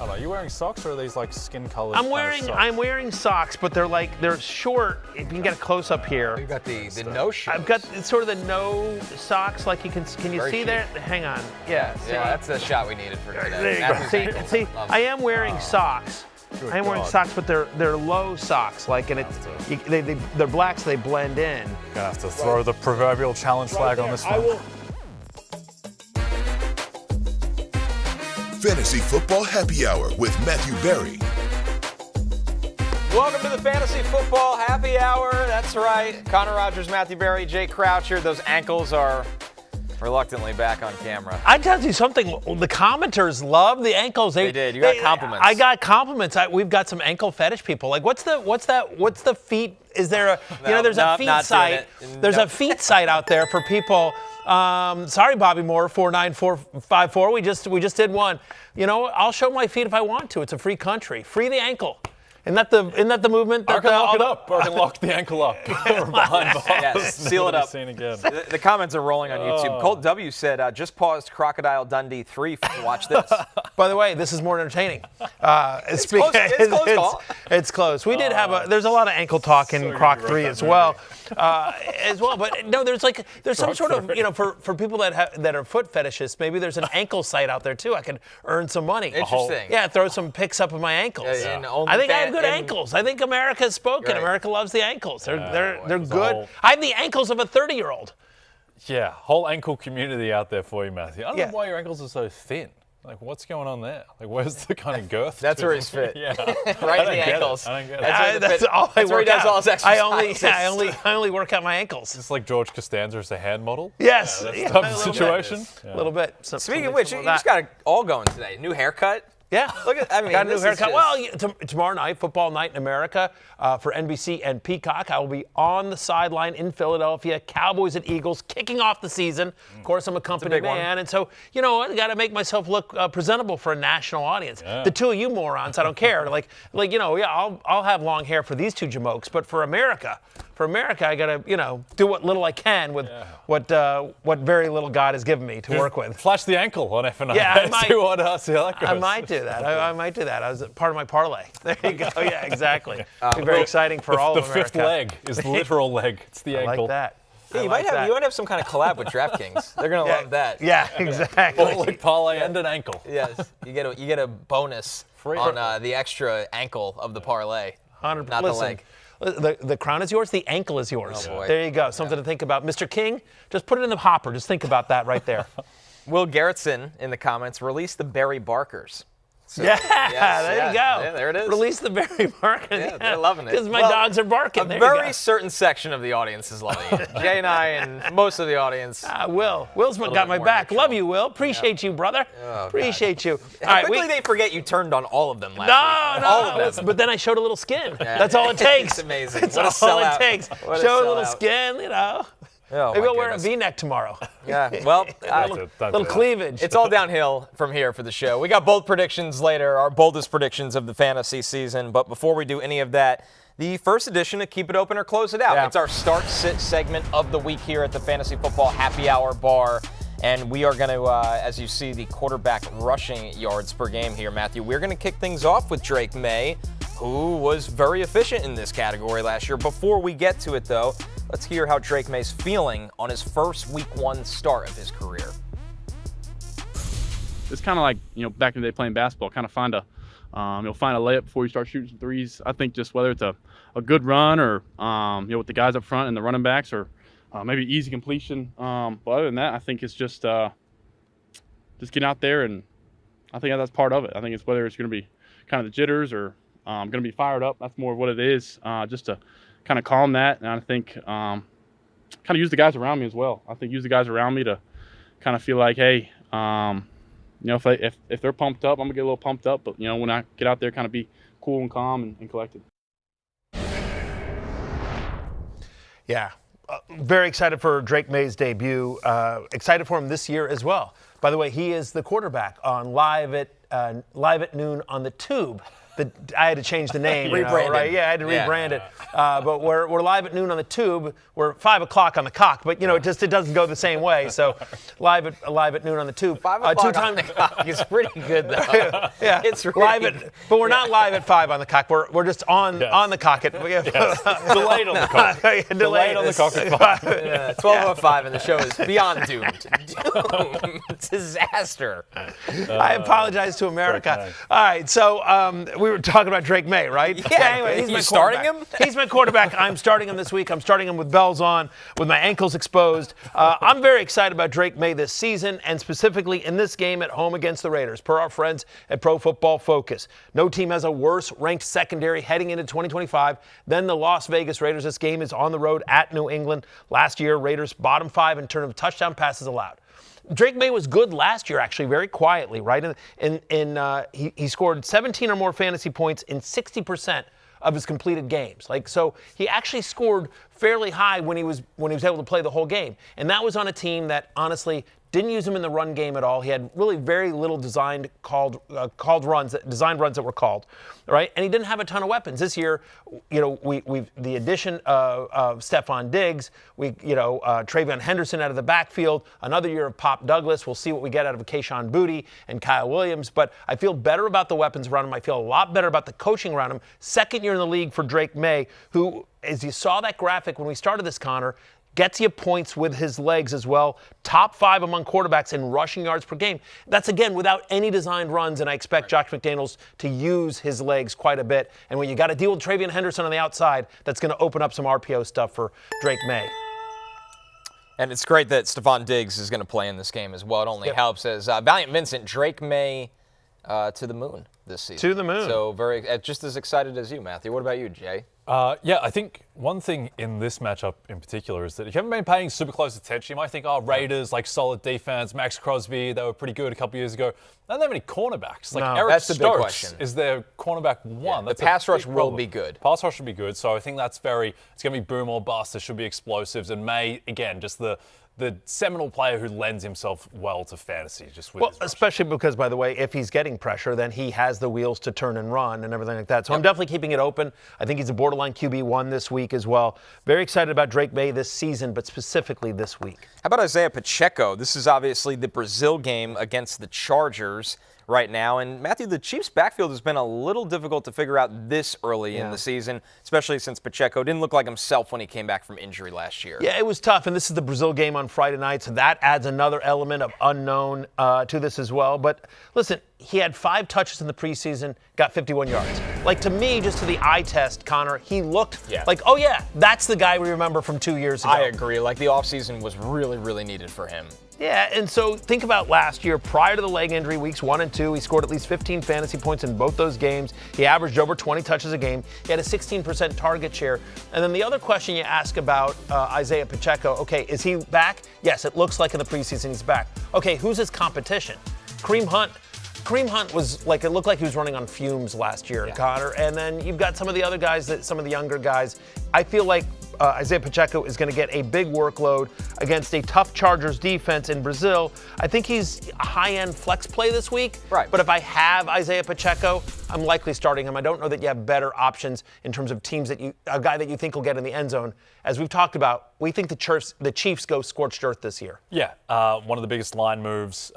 don't know. Are you wearing socks or are these like skin colored? I'm wearing socks, but they're short. If you can get a close up here. You got the no shoes. I've got sort of the no socks, like you can you Very see chic. there? Hang on. Yeah. That's the shot we needed for today. There you go. See, I am wearing socks. I am wearing socks, but they're low socks, like, and they're black, so they blend in. Gonna have to throw the proverbial challenge flag on this one. Fantasy Football Happy Hour with Matthew Berry. Welcome to the Fantasy Football Happy Hour. That's right. Connor Rogers, Matthew Berry, Jake Croucher. Those ankles are reluctantly back on camera. I tell you something. The commenters love the ankles. They did. You got compliments. I got compliments. We've got some ankle fetish people. Like, what's the feet? Is there a there's a feet site. There's a feet site out there for people. Sorry, Bobby Moore, 49454. We just did one. I'll show my feet if I want to. It's a free country. Free the ankle. Isn't that the movement? I can lock it up. I can lock the ankle up. Or behind bars. Yes, seal it up. Seen again. The comments are rolling on YouTube. Colt W said, just paused Crocodile Dundee 3 to watch this. By the way, this is more entertaining. It's close. It's close. We did have there's a lot of ankle talk in Croc 3 as well. But no, there's some sort of, for people that are foot fetishists, maybe there's an ankle site out there too. I could earn some money. Interesting. Yeah, throw some pics up of my ankles. I think I have good ankles. I think America's spoken. Right. America loves the ankles. They're good. I have the ankles of a 30-year-old. Yeah, whole ankle community out there for you, Matthew. I don't know Yeah. why your ankles are so thin. Like, what's going on there? Like, where's the kind of girth? That's to where them? he's fit. Yeah. Right in I the don't get ankles. it. I don't get it. That's where he does all his exercises. I only work out my ankles. It's like George Costanza as a hand model. Yes. Yeah, that's Yeah, a tough a little situation. A little bit. Speaking of which, you just got it all going today. New haircut. Yeah. Look at, got a new haircut. Well, tomorrow night, football night in America for NBC and Peacock. I will be on the sideline in Philadelphia. Cowboys and Eagles kicking off the season. Of course, I'm a company man, and so I got to make myself look presentable for a national audience. Yeah. The two of you morons, I don't care. I'll have long hair for these two jamokes, but for America, I got to do what little I can with what very little God has given me to work with. Flash the ankle on FNI. Yeah, I might. See how that goes. I might do that. I might do that. I was part of my parlay. There you go. Yeah, exactly. Be very exciting for all of America. The fifth leg is the literal leg. It's the ankle. I like that. Yeah, you might have some kind of collab with DraftKings. They're gonna love that. Yeah, exactly. Full leg parlay and an ankle. Yes, you get a bonus on the extra ankle of the parlay. 100%. Not the leg. The crown is yours. The ankle is yours. Oh boy. There you go. Something to think about. Mr. King, just put it in the hopper. Just think about that right there. Will Garrettson in the comments release the Barry Barkers. So, there you go. Yeah, there it is. Release the Barry Barker. Yeah, they're loving it. Because my dogs are barking. A very certain section of the audience is loving it. Jay and I and most of the audience. Will's got my back. Love you, Will. Appreciate you, brother. Appreciate you. All right, quickly they forget you turned on all of them last week. All of them. But then I showed a little skin. That's all it takes. It's amazing. That's all it takes. Show a little skin, Maybe I'll wear a V-neck tomorrow. Yeah, well, little cleavage. It's all downhill from here for the show. We got bold predictions later, our boldest predictions of the fantasy season. But before we do any of that, the first edition of Keep It Open or Close It Out. Yeah. It's our start-sit segment of the week here at the Fantasy Football Happy Hour Bar. And we are going to, as you see, the quarterback rushing yards per game here, Matthew. We're going to kick things off with Drake Maye, who was very efficient in this category last year. Before we get to it, though, let's hear how Drake Maye's feeling on his first Week 1 start of his career. It's kind of like, back in the day playing basketball, kind of find a layup before you start shooting some threes. I think just whether it's a good run or, with the guys up front and the running backs or maybe easy completion. But other than that, I think it's just getting out there, and I think that's part of it. I think it's whether it's going to be kind of the jitters or going to be fired up. That's more of what it is, just to kind of calm that. And I think kind of use the guys around me as well. I think use the guys around me to kind of feel like, hey, if they're pumped up, I'm going to get a little pumped up. But, when I get out there, kind of be cool and calm and collected. Yeah. Very excited for Drake Maye's debut. Excited for him this year as well. By the way, he is the quarterback on live at noon on the Tube I had to change the name. Rebranded. Right? Yeah, I had to rebrand it. But we're live at noon on the Tube. We're 5 o'clock on the Cock, but it doesn't go the same way. So live at noon on the Tube. 5 o'clock on the Cock is pretty good though. Yeah, it's really live but we're not live at 5 on the Cock. We're just on the Cock. Delayed on the Cock. Delayed on the Cock at 5. Yeah, 12:05 and the show is beyond doomed. Disaster. I apologize to America. All right, so we were talking about Drake Maye, right? Yeah. Anyway, he's You my starting quarterback. him? He's my quarterback. I'm starting him this week. I'm starting him with bells on, with my ankles exposed. I'm very excited about Drake Maye this season, and specifically in this game at home against the Raiders, per our friends at Pro Football Focus. No team has a worse ranked secondary heading into 2025 than the Las Vegas Raiders. This game is on the road at New England. Last year, Raiders bottom 5 in terms of touchdown passes allowed. Drake Maye was good last year, actually, very quietly, right? He scored 17 or more fantasy points in 60% of his completed games. So he actually scored fairly high when he was able to play the whole game. And that was on a team that honestly didn't use him in the run game at all. He had really very little designed runs that were called, right? And he didn't have a ton of weapons. This year, we've the addition of Stephon Diggs, Travion Henderson out of the backfield, another year of Pop Douglas. We'll see what we get out of Kayshon Boutte and Kyle Williams. But I feel better about the weapons around him. I feel a lot better about the coaching around him. Second year in the league for Drake Maye, who, as you saw that graphic when we started this, Connor, gets you points with his legs as well. Top 5 among quarterbacks in rushing yards per game. That's, again, without any designed runs, and I expect Josh McDaniels to use his legs quite a bit. And when you got to deal with Travion Henderson on the outside, that's going to open up some RPO stuff for Drake Maye. And it's great that Stephon Diggs is going to play in this game as well. It only helps as Valiant Vincent, Drake Maye to the moon this season. To the moon. So just as excited as you, Matthew. What about you, Jay? Yeah, I think one thing in this matchup in particular is that if you haven't been paying super close attention, you might think, Raiders, solid defense, Max Crosby, they were pretty good a couple years ago. They don't have any cornerbacks. No, Eric that's the big Stokes question. is their cornerback one. Yeah, the pass rush will be good. Pass rush will be good, so I think it's going to be boom or bust. There should be explosives. And Maye, again, just the seminal player who lends himself well to fantasy. His rush. Especially because, by the way, if he's getting pressure, then he has the wheels to turn and run and everything like that. So I'm definitely keeping it open. I think he's a borderline QB1 this week as well. Very excited about Drake Maye this season, but specifically this week. How about Isiah Pacheco? This is obviously the Brazil game against the Chargers right now. And Matthew, the Chiefs' backfield has been a little difficult to figure out this early in the season, especially since Pacheco didn't look like himself when he came back from injury last year. Yeah, it was tough. And this is the Brazil game on Friday night, so that adds another element of unknown to this as well. But listen, he had 5 touches in the preseason, got 51 yards. To me, just to the eye test, Connor, he looked that's the guy we remember from 2 years ago. I agree. The offseason was really, really needed for him. Yeah, and so think about last year. Prior to the leg injury, weeks 1 and 2, he scored at least 15 fantasy points in both those games. He averaged over 20 touches a game. He had a 16% target share. And then the other question you ask about Isiah Pacheco, okay, is he back? Yes, it looks like in the preseason he's back. Okay, who's his competition? Kareem Hunt. Kareem Hunt was it looked like he was running on fumes last year, Connor. And then you've got some of the other guys, some of the younger guys. I feel like Isiah Pacheco is going to get a big workload against a tough Chargers defense in Brazil. I think he's a high-end flex play this week. Right. But if I have Isiah Pacheco, I'm likely starting him. I don't know that you have better options in terms of teams a guy that you think will get in the end zone. As we've talked about, we think the Chiefs go scorched earth this year. Yeah, one of the biggest line moves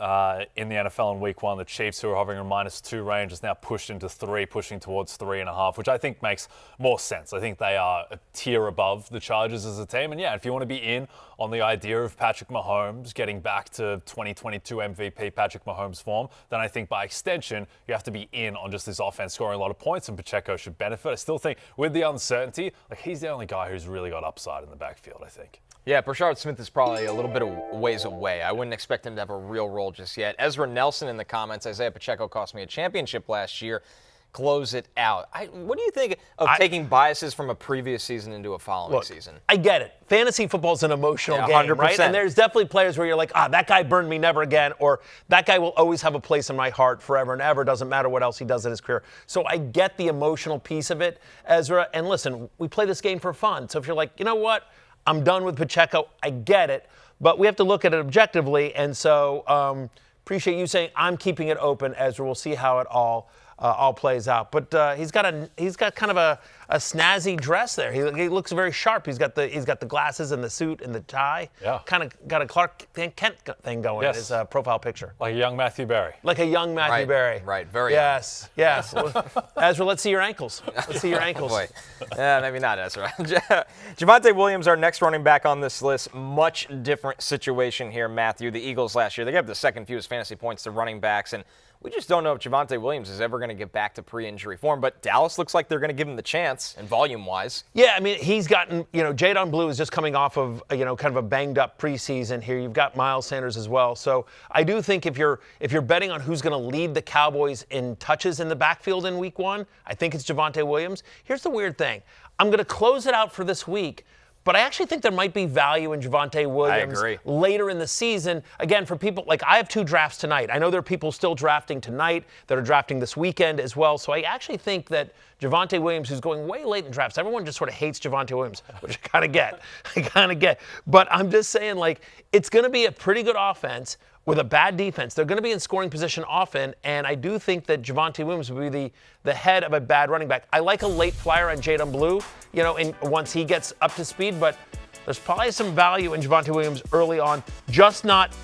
in the NFL in Week 1. The Chiefs, who are hovering in -2 range, is now pushed into 3, pushing towards 3.5, which I think makes more sense. I think they are a tier above the Chargers as a team. And yeah, if you want to be in on the idea of Patrick Mahomes getting back to 2022 MVP Patrick Mahomes form, then I think by extension, you have to be in on just this offense scoring a lot of points, and Pacheco should benefit. I still think with the uncertainty, he's the only guy who's really got upside in the backfield, I think. Yeah, Brashard Smith is probably a little bit of ways away. I wouldn't expect him to have a real role just yet. Ezra Nelson in the comments, Isiah Pacheco cost me a championship last year. Close it out. What do you think of taking biases from a previous season into a following season? I get it. Fantasy football is an emotional game, 100%. right? And there's definitely players where you're like, that guy burned me, never again, or that guy will always have a place in my heart forever and ever. Doesn't matter what else he does in his career. So I get the emotional piece of it, Ezra. And listen, we play this game for fun. So if you're like, you know what, I'm done with Pacheco, I get it. But we have to look at it objectively. And so appreciate you saying I'm keeping it open, Ezra. We'll see how it all all plays out. But he's got kind of a snazzy dress there. He looks very sharp. He's got the glasses and the suit and the tie. Yeah. Kind of got a Clark Kent thing going in his profile picture. Like a young Matthew Berry. Like a young Matthew Berry. Right. Very. Yes. Yes. Ezra, let's see your ankles. Let's see your ankles. Oh, boy. Yeah, maybe not Ezra. Javonte Williams, our next running back on this list. Much different situation here, Matthew. The Eagles last year, they gave the second fewest fantasy points to running backs, and we just don't know if Javonte Williams is ever going to get back to pre-injury form, but Dallas looks like they're going to give him the chance, and volume-wise. Yeah, I mean, he's gotten, Jadon Blue is just coming off of, kind of a banged-up preseason here. You've got Miles Sanders as well. So I do think if you're betting on who's going to lead the Cowboys in touches in the backfield in Week 1, I think it's Javonte Williams. Here's the weird thing. I'm going to close it out for this week, but I actually think there might be value in Javonte Williams later in the season. Again, for people, like I have 2 drafts tonight. I know there are people still drafting tonight that are drafting this weekend as well. So I actually think that Javonte Williams, who's going way late in drafts, everyone just sort of hates Javonte Williams, which I kind of get. But I'm just saying, like, it's going to be a pretty good offense with a bad defense. They're going to be in scoring position often, and I do think that Javonte Williams will be the head of a bad running back. I like a late flyer on Jadon Blue, and once he gets up to speed, but there's probably some value in Javonte Williams early on, just not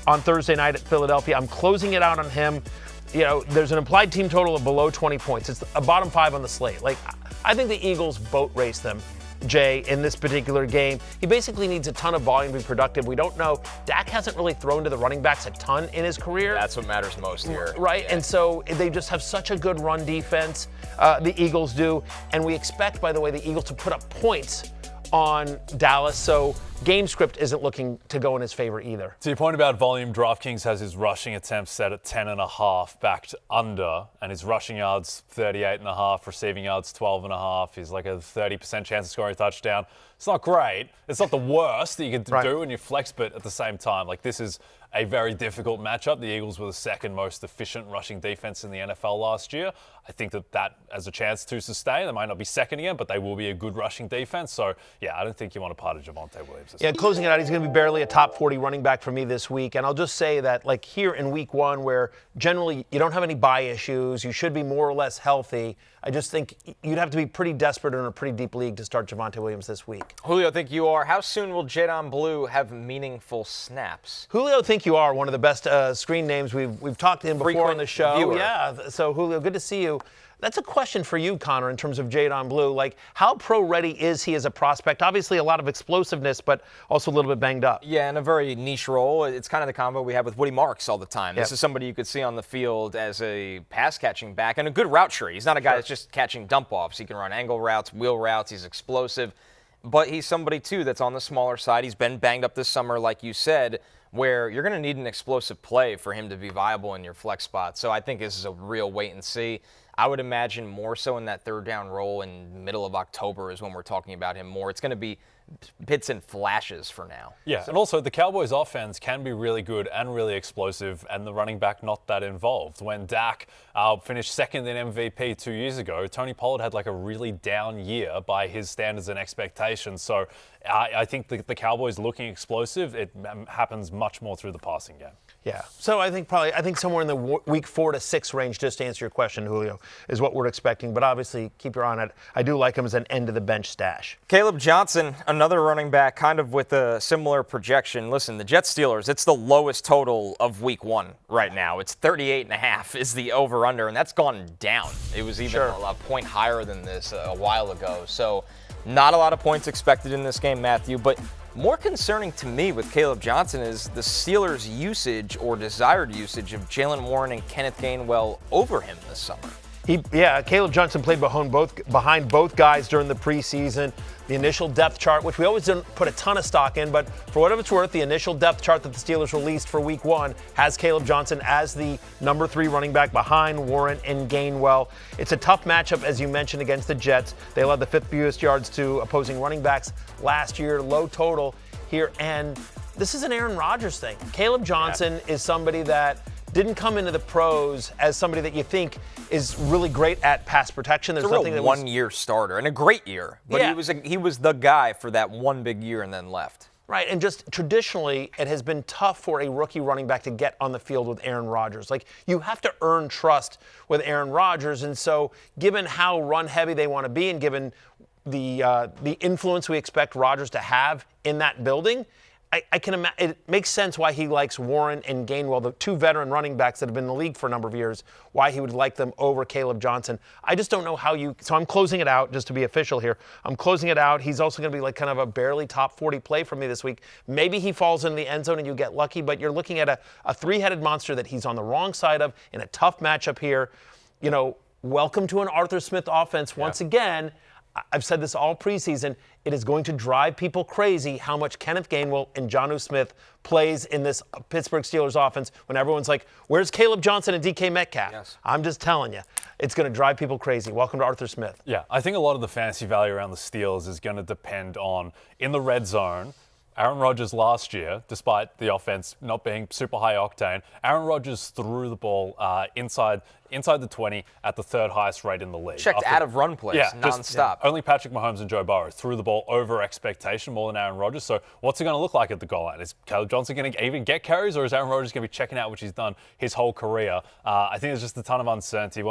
on Thursday night at Philadelphia. I'm closing it out on him. There's an implied team total of below 20 points. It's a bottom 5 on the slate. Like, I think the Eagles boat race them, Jay, in this particular game. He basically needs a ton of volume to be productive. We don't know. Dak hasn't really thrown to the running backs a ton in his career. That's what matters most here. Right, yeah. And so they just have such a good run defense, the Eagles do. And we expect, by the way, the Eagles to put up points on Dallas, so game script isn't looking to go in his favor either. To your point about volume, DraftKings has his rushing attempts set at 10.5, backed under, and his rushing yards 38.5, receiving yards 12.5. He's like a 30% chance of scoring a touchdown. It's not great. It's not the worst that you can do in your flex, but at the same time, like, this is a very difficult matchup. The Eagles were the second most efficient rushing defense in the NFL last year. I think that has a chance to sustain. They might not be second again, but they will be a good rushing defense. So, yeah, I don't think you want to part of Javonte Williams. Yeah, closing it out, he's going to be barely a top 40 running back for me this week. And I'll just say that, like, here in Week 1, where generally you don't have any bye issues, you should be more or less healthy, I just think you'd have to be pretty desperate in a pretty deep league to start Javonte Williams this week. Julio, I think you are. How soon will Jadon Blue have meaningful snaps? Julio, think you are one of the best screen names. We've talked to him before on the show. Viewer. Yeah, so Julio, good to see you. That's a question for you, Connor, in terms of Jadon Blue. Like, how pro-ready is he as a prospect? Obviously, a lot of explosiveness, but also a little bit banged up. Yeah, in a very niche role. It's kind of the combo we have with Woody Marks all the time. This is somebody you could see on the field as a pass-catching back and a good route tree. He's not a guy that's just catching dump-offs. He can run angle routes, wheel routes. He's explosive. But he's somebody, too, that's on the smaller side. He's been banged up this summer, like you said, where you're going to need an explosive play for him to be viable in your flex spot. So I think this is a real wait and see. I would imagine more so in that third down role in middle of October is when we're talking about him more. It's going to be bits and flashes for now. Yeah, and also the Cowboys offense can be really good and really explosive, and the running back not that involved. When Dak finished second in MVP 2 years ago, Tony Pollard had like a really down year by his standards and expectations. So I think the Cowboys looking explosive, it happens much more through the passing game. Yeah, so I think somewhere in the week 4 to 6 range, just to answer your question, Julio, is what we're expecting. But obviously, keep your eye on it. I do like him as an end-of-the-bench stash. Caleb Johnson, another running back, kind of with a similar projection. Listen, the Jets-Steelers, it's the lowest total of Week 1 right now. It's 38.5 is the over-under, and that's gone down. It was even a point higher than this a while ago. So not a lot of points expected in this game, Matthew, but more concerning to me with Caleb Johnson is the Steelers' usage or desired usage of Jaylen Warren and Kenneth Gainwell over him this summer. Caleb Johnson played behind both guys during the preseason. The initial depth chart, which we always didn't put a ton of stock in, but for whatever it's worth, the initial depth chart that the Steelers released for Week 1 has Caleb Johnson as the number 3 running back behind Warren and Gainwell. It's a tough matchup, as you mentioned, against the Jets. They led the 5th fewest yards to opposing running backs last year, low total here, and this is an Aaron Rodgers thing. Caleb Johnson is somebody that didn't come into the pros as somebody that you think is really great at pass protection. There's a real one-year starter and a great year, but he was the guy for that one big year and then left. Right, and just traditionally, it has been tough for a rookie running back to get on the field with Aaron Rodgers. Like, you have to earn trust with Aaron Rodgers, and so given how run-heavy they want to be and given the influence we expect Rodgers to have in that building, I can imagine it makes sense why he likes Warren and Gainwell, the two veteran running backs that have been in the league for a number of years, why he would like them over Caleb Johnson. I just don't know how so I'm closing it out just to be official here. I'm closing it out. He's also going to be like kind of a barely top 40 play for me this week. Maybe he falls in the end zone and you get lucky, but you're looking at a three-headed monster that he's on the wrong side of in a tough matchup here. You know, welcome to an Arthur Smith offense once again. I've said this all preseason. It is going to drive people crazy how much Kenneth Gainwell and Jonnu Smith plays in this Pittsburgh Steelers offense when everyone's like, where's Caleb Johnson and DK Metcalf? Yes. I'm just telling you, it's going to drive people crazy. Welcome to Arthur Smith. Yeah, I think a lot of the fantasy value around the Steelers is going to depend on, in the red zone, Aaron Rodgers last year, despite the offense not being super high octane, Aaron Rodgers threw the ball inside the 20 at the third highest rate in the league. Checked out of run plays nonstop. Only Patrick Mahomes and Joe Burrow threw the ball over expectation more than Aaron Rodgers. So what's it going to look like at the goal line? Is Caleb Johnson going to even get carries, or is Aaron Rodgers going to be checking out, which he's done his whole career? I think there's just a ton of uncertainty.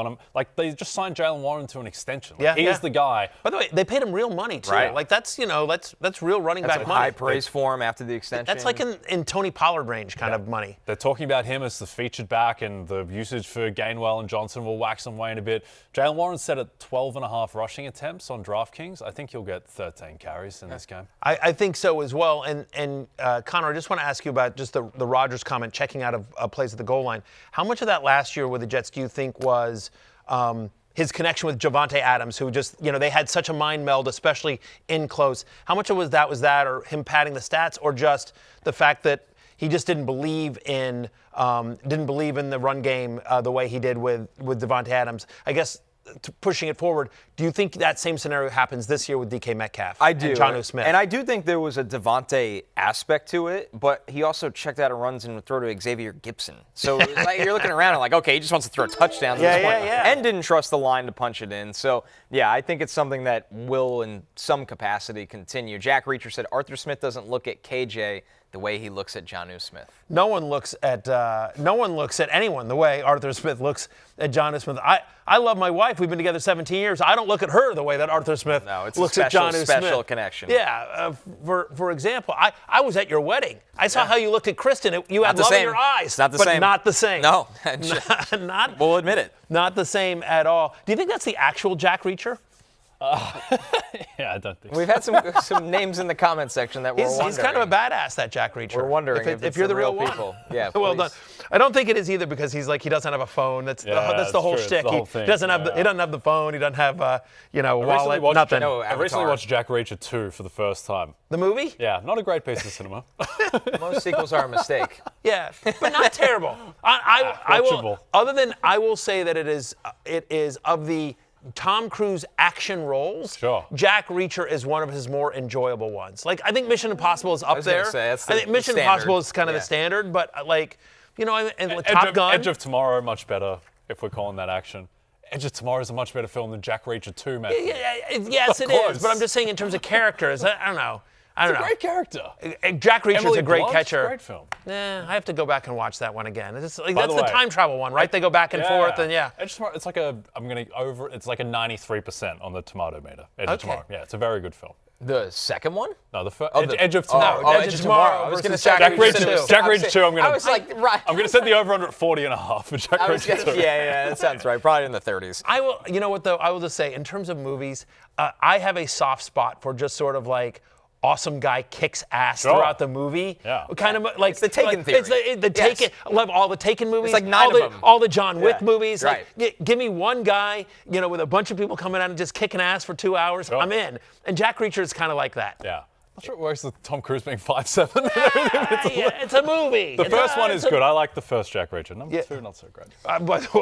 They just signed Jalen Warren to an Tony Pollard. He's the guy. By the way, they paid him real money too. Right. Like that's real running back like money. high praise for him after the extension. That's like in Tony Pollard range kind of money. They're talking about him as the featured back, and the usage for Gainwell and Johnson will wax and wane a bit. Jalen Warren set at 12.5 rushing attempts on DraftKings. I think he'll get 13 carries in this game. I think so as well. And Connor, I just want to ask you about just the Rodgers comment, checking out of plays at the goal line. How much of that last year with the Jets do you think was his connection with Javonte Adams, who just, they had such a mind meld, especially in close? How much of was that, or him padding the stats, or just the fact that he just didn't believe in the run game the way he did with Davante Adams? I guess pushing it forward, do you think that same scenario happens this year with DK Metcalf? I do. And Jonnu Smith? And I do think there was a Davante aspect to it, but he also checked out of runs and would throw to Xavier Gibson. So like, you're looking around and like, okay, he just wants to throw touchdowns at this point. And didn't trust the line to punch it in. So, yeah, I think it's something that will, in some capacity, continue. Jack Reacher said Arthur Smith doesn't look at KJ the way he looks at Jonnu Smith. No one looks at anyone the way Arthur Smith looks at Jonnu Smith. I love my wife. We've been together 17 years. I don't look at her the way that Arthur Smith looks at Jonnu Smith. Special connection. Yeah. For example, I was at your wedding. I saw how you looked at Kristen. You had love in your eyes. It's not the same. But not the same. No. We'll admit it. Not the same at all. Do you think that's the actual Jack Reacher? Yeah, I don't think so. We've had some names in the comment section that we're wondering. He's kind of a badass, that Jack Reacher. We're wondering if you're the real people. one. Yeah, well done. I don't think it is either, because he's like, he doesn't have a phone. That's the whole shtick. He doesn't have the phone. He doesn't have a wallet. Nothing. I recently watched Jack Reacher 2 for the first time. The movie? Yeah, not a great piece of cinema. Most sequels are a mistake. Yeah, but not terrible. I will say that it is of the Tom Cruise action roles. Sure. Jack Reacher is one of his more enjoyable ones. Like, I think Mission Impossible is up there. I think Mission Impossible is kind of the standard, but and Top Gun. Edge of Tomorrow, much better if we're calling that action. Edge of Tomorrow is a much better film than Jack Reacher 2, man. Yes, it is. But I'm just saying in terms of characters, I don't know. It's a great character. Jack Reacher's a great Blunt's catcher. Great film. I have to go back and watch that one again. That's the time travel one, right? They go back and forth, and Edge of Tomorrow, it's like a 93% on the tomato meter. Edge of Tomorrow. Yeah, it's a very good film. The second one? No, the first. Edge of Tomorrow. Edge of Tomorrow. I was going to say Jack Reacher 2. I'm going to set the over under at 40.5 for Jack Reacher 2. Yeah, that sounds right. Probably in the 30s. I will. You know what though? I will just say, in terms of movies, I have a soft spot for just sort of like awesome guy kicks ass throughout the movie. Yeah. Kind of like it's the Taken theory. It's the Taken. I love all the Taken movies. It's like 9 of them. All the John Wick movies. Right. Like, give me one guy, with a bunch of people coming out and just kicking ass for 2 hours. Sure. I'm in. And Jack Reacher is kind of like that. Yeah. I'm not sure it works with Tom Cruise being 5'7". It's a movie. The first one is good. I like the first Jack Reacher. Number 2, not so great.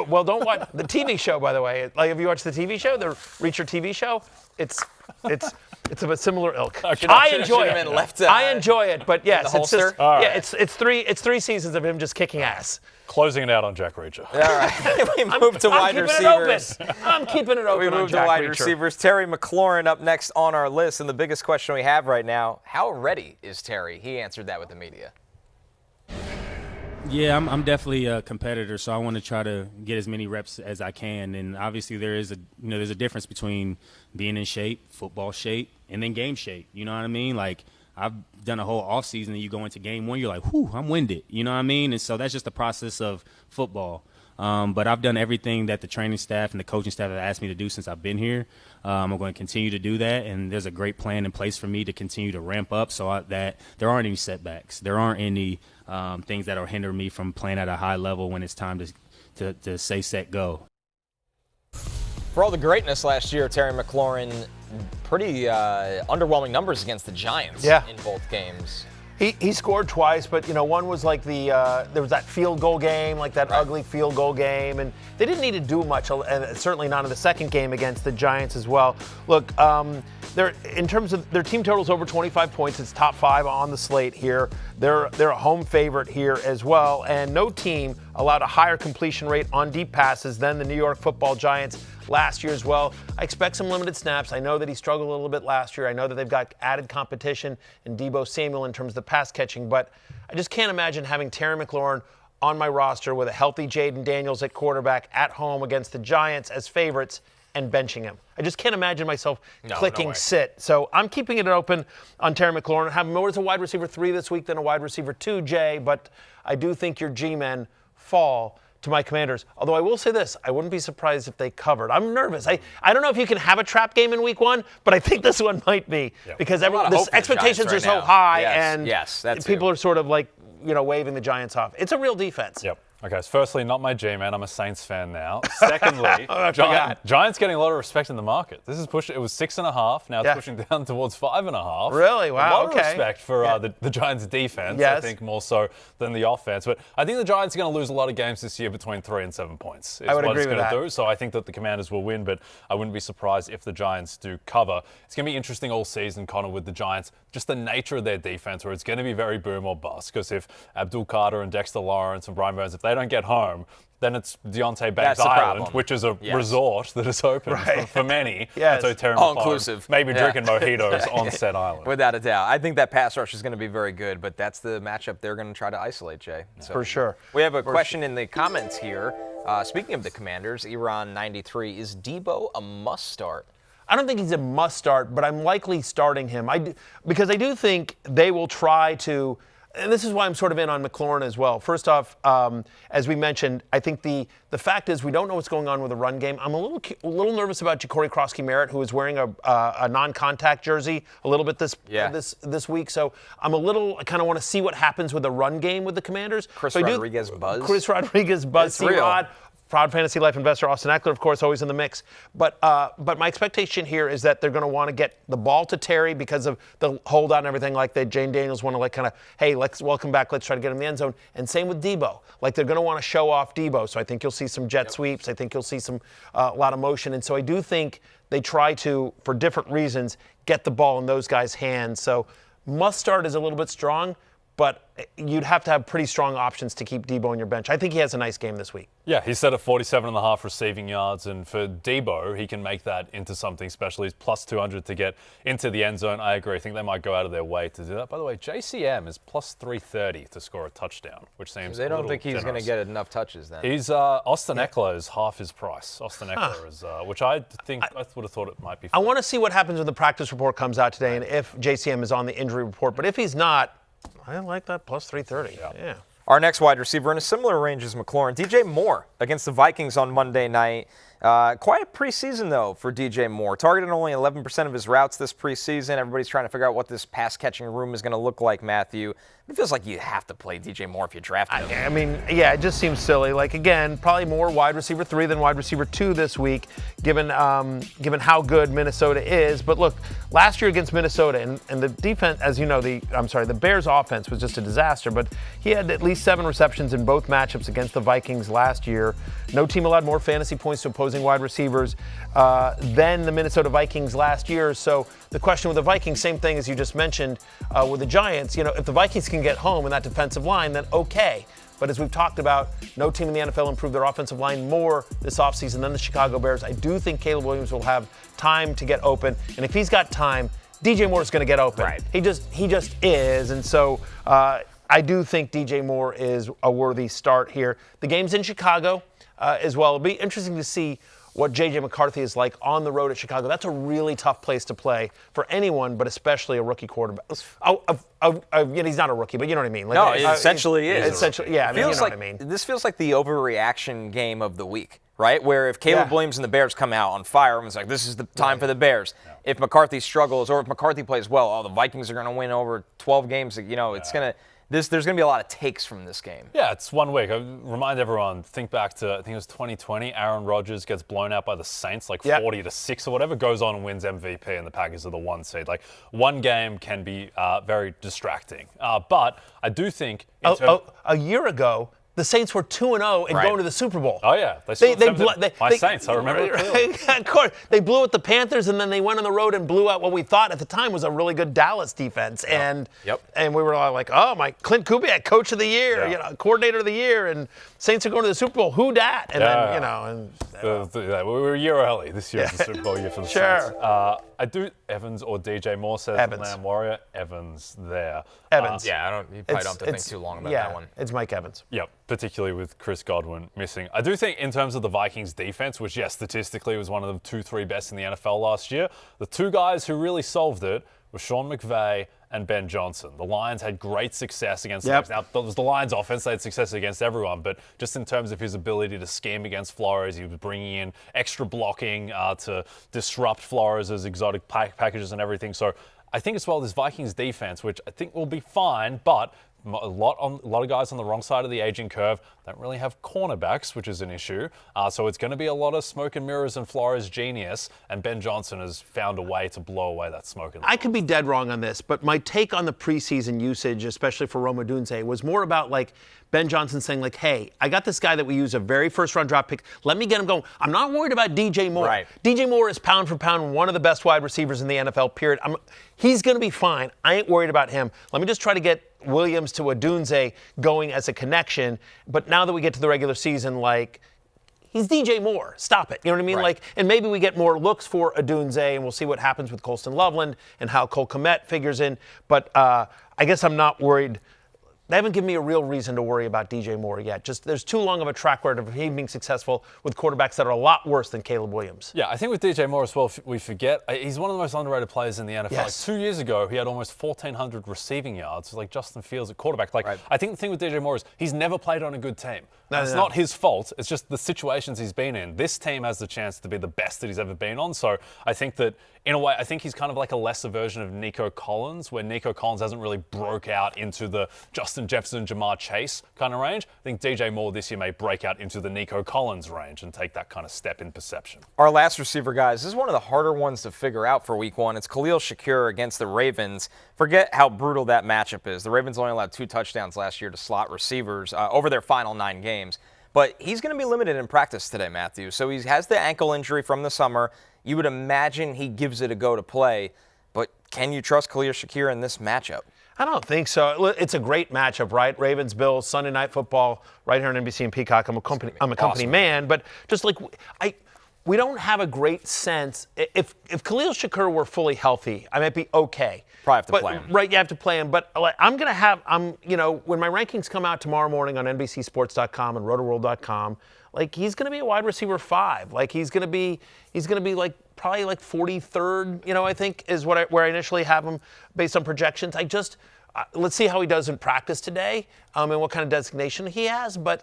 Well, don't watch the TV show, by the way. Like, have you watched the TV show, the Reacher TV show? It's It's of a similar ilk. Okay. I enjoy Should've it. been left, I enjoy it, but yes, it's just right. it's 3 seasons of him just kicking ass. Closing it out on Jack Reacher. All right. We move to wide receivers. I'm keeping it open. We on move to Jack wide Reacher. receivers. Terry McLaurin up next on our list. And the biggest question we have right now, how ready is Terry? He answered that with the media. Yeah, I'm definitely a competitor, so I want to try to get as many reps as I can. And obviously, there's a difference between being in shape, football shape, and then game shape. You know what I mean? Like, I've done a whole offseason, and you go into game one, you're like, whew, I'm winded. You know what I mean? And so that's just the process of football. But I've done everything that the training staff and the coaching staff have asked me to do since I've been here. I'm going to continue to do that, and there's a great plan in place for me to continue to ramp up so that there aren't any setbacks. There aren't any things that will hinder me from playing at a high level when it's time to say, set, go. For all the greatness last year, Terry McLaurin, pretty underwhelming numbers against the Giants in both games. He scored twice, but one was like there was that field goal game, like that ugly field goal game, and they didn't need to do much, and certainly not in the second game against the Giants as well. Look, in terms of their team totals over 25 points, it's top 5 on the slate here. They're a home favorite here as well, and no team allowed a higher completion rate on deep passes than the New York Football Giants last year as well. I expect some limited snaps. I know that he struggled a little bit last year. I know that they've got added competition in Deebo Samuel in terms of the pass catching, but I just can't imagine having Terry McLaurin on my roster with a healthy Jaden Daniels at quarterback at home against the Giants as favorites and benching him. I just can't imagine myself clicking sit. So I'm keeping it open on Terry McLaurin. I have him more as a wide receiver 3 this week than a wide receiver 2, Jay, but I do think your G-men fall to my Commanders. Although I will say this, I wouldn't be surprised if they covered. I'm nervous. I don't know if you can have a trap game in week 1, but I think this one might be because the expectations are so high and people are sort of like, waving the Giants off. It's a real defense. Yep. Okay, so firstly, not my G-man. I'm a Saints fan now. Secondly, Giants getting a lot of respect in the market. This is pushing. It was 6.5. Now it's pushing down towards 5.5. Really? Wow. A lot of respect for the Giants' defense. I think more so than the offense. But I think the Giants are going to lose a lot of games this year between 3 and 7 points. I would agree with that. Do. So I think that the Commanders will win, but I wouldn't be surprised if the Giants do cover. It's going to be interesting all season, Connor, with the Giants. Just the nature of their defense, where it's going to be very boom or bust. Because if Abdul Carter and Dexter Lawrence and Brian Burns, if they don't get home, then it's Deontay Banks Island, which is a resort that is open for many. So Terry all-inclusive. Maybe drinking mojitos on said island. Without a doubt. I think that pass rush is going to be very good, but that's the matchup they're going to try to isolate, Jay. So, for sure. We have a question in the comments here. Speaking of the Commanders, Iran93, is Deebo a must-start? I don't think he's a must-start, but I'm likely starting him. Because I do think they will try to, and this is why I'm sort of in on McLaurin as well. First off, as we mentioned, I think the fact is we don't know what's going on with the run game. I'm a little nervous about Ja'Cory Krosky-Merritt, who is wearing a non-contact jersey a little bit this week. So I kind of want to see what happens with the run game with the Commanders. Chris Rodriguez buzz. C-Rod. Proud Fantasy Life investor Austin Eckler, of course, always in the mix. But my expectation here is that they're going to want to get the ball to Terry because of the holdout and everything like that. Jane Daniels want to hey, let's welcome back. Let's try to get him in the end zone. And same with Deebo. They're going to want to show off Deebo. So I think you'll see some jet sweeps. I think you'll see a lot of motion. And so I do think they try to, for different reasons, get the ball in those guys' hands. So must start is a little bit strong, but you'd have to have pretty strong options to keep Deebo on your bench. I think he has a nice game this week. Yeah, he's set at 47.5 receiving yards, and for Deebo, he can make that into something special. He's plus 200 to get into the end zone. I agree. I think they might go out of their way to do that. By the way, JCM is plus 330 to score a touchdown, which seems They don't think he's going to get enough touches then. He's Austin Eckler is half his price. Austin Eckler is, which I would have thought it might be. I want to see what happens when the practice report comes out today, and if JCM is on the injury report. But if he's not, I like that plus 330. Yeah. Our next wide receiver in a similar range as McLaurin, DJ Moore against the Vikings on Monday night. Quite a preseason, though, for DJ Moore. Targeted only 11% of his routes this preseason. Everybody's trying to figure out what this pass-catching room is going to look like, Matthew. It feels like you have to play DJ Moore if you draft him. I mean, it just seems silly. Again, probably more wide receiver 3 than wide receiver 2 this week, given how good Minnesota is. But look, last year against Minnesota, and the defense, as you know, the Bears' offense was just a disaster. But he had at least 7 receptions in both matchups against the Vikings last year. No team allowed more fantasy points to opposing opposing wide receivers than the Minnesota Vikings last year. So the question with the Vikings, same thing as you just mentioned with the Giants. If the Vikings can get home in that defensive line, then okay. But as we've talked about, no team in the NFL improved their offensive line more this offseason than the Chicago Bears. I do think Kaleb Williams will have time to get open. And if he's got time, DJ Moore is going to get open. Right. He just is. And so I do think DJ Moore is a worthy start here. The game's in Chicago as well. It'll be interesting to see what J.J. McCarthy is like on the road at Chicago. That's a really tough place to play for anyone, but especially a rookie quarterback. He's not a rookie, but you know what I mean. No, it essentially is. Essentially, yeah. You know what I mean. This feels like the overreaction game of the week, right? Where if Kaleb Williams and the Bears come out on fire, everyone's like, this is the time for the Bears. Yeah. If McCarthy struggles or if McCarthy plays well, the Vikings are going to win over 12 games. It's going to. There's going to be a lot of takes from this game. Yeah, it's 1 week. I remind everyone, think back to, I think it was 2020, Aaron Rodgers gets blown out by the Saints, 40-6 or whatever, goes on and wins MVP, and the Packers are the 1 seed. One game can be very distracting. But I do think... a year ago, the Saints were 2-0 and going to the Super Bowl. Oh, yeah. My Saints, I remember it clearly. Of course. They blew out the Panthers, and then they went on the road and blew out what we thought at the time was a really good Dallas defense. And we were all like, oh, my Clint Kubiak, coach of the year, coordinator of the year, and Saints are going to the Super Bowl. Who dat? And then, we were a year early. This year is the Super Bowl year for the Saints. I do Evans or DJ Moore, says the Lamb Warrior. Evans there. Evans. You probably don't have to think too long about that one. It's Mike Evans. Yep, particularly with Chris Godwin missing. I do think in terms of the Vikings defense, which, statistically was one of the 2-3 best in the NFL last year, the two guys who really solved it were Sean McVay and Ben Johnson. The Lions had great success against them. Now, it was the Lions offense. They had success against everyone, but just in terms of his ability to scheme against Flores, he was bringing in extra blocking to disrupt Flores' exotic packages and everything. So I think as well this Vikings defense, which I think will be fine, but a lot of guys on the wrong side of the aging curve don't really have cornerbacks, which is an issue. So it's going to be a lot of smoke and mirrors and Flores genius, and Ben Johnson has found a way to blow away that smoke. I could be dead wrong on this, but my take on the preseason usage, especially for Rome Odunze, was more about Ben Johnson saying hey, I got this guy that we use a very first-round draft pick. Let me get him going. I'm not worried about DJ Moore. Right. DJ Moore is pound for pound one of the best wide receivers in the NFL, period. He's going to be fine. I ain't worried about him. Let me just try to get Williams to Odunze going as a connection. But now that we get to the regular season, he's DJ Moore. Stop it. You know what I mean? Right. And maybe we get more looks for Odunze, and we'll see what happens with Colston Loveland and how Cole Kmet figures in. But I guess I'm not worried. They haven't given me a real reason to worry about DJ Moore yet. Just there's too long of a track record of him being successful with quarterbacks that are a lot worse than Kaleb Williams. Yeah, I think with DJ Moore as well, we forget, he's one of the most underrated players in the NFL. Yes. 2 years ago, he had almost 1,400 receiving yards, like Justin Fields at quarterback. I think the thing with DJ Moore is he's never played on a good team. It's not his fault. It's just the situations he's been in. This team has the chance to be the best that he's ever been on. So I think that, in a way, I think he's kind of like a lesser version of Nico Collins, where Nico Collins hasn't really broke out into the Justin Jefferson, Jamar Chase kind of range. I think DJ Moore this year may break out into the Nico Collins range and take that kind of step in perception. Our last receiver, guys, this is one of the harder ones to figure out for week one. It's Khalil Shakir against the Ravens. Forget how brutal that matchup is. The Ravens only allowed 2 touchdowns last year to slot receivers over their final 9 games. But he's going to be limited in practice today, Matthew. So he has the ankle injury from the summer. You would imagine he gives it a go to play. But can you trust Khalil Shakir in this matchup? I don't think so. It's a great matchup, right? Ravens, Bills, Sunday Night Football, right here on NBC and Peacock. I'm a company man, but just we don't have a great sense. If Khalil Shakir were fully healthy, I might be okay. Probably have to play him. Right, you have to play him. But I'm going to have, when my rankings come out tomorrow morning on NBCSports.com and Rotoworld.com, he's going to be a wide receiver 5. He's going to be probably 43rd, I think is where I initially have him based on projections. Let's see how he does in practice today and what kind of designation he has. But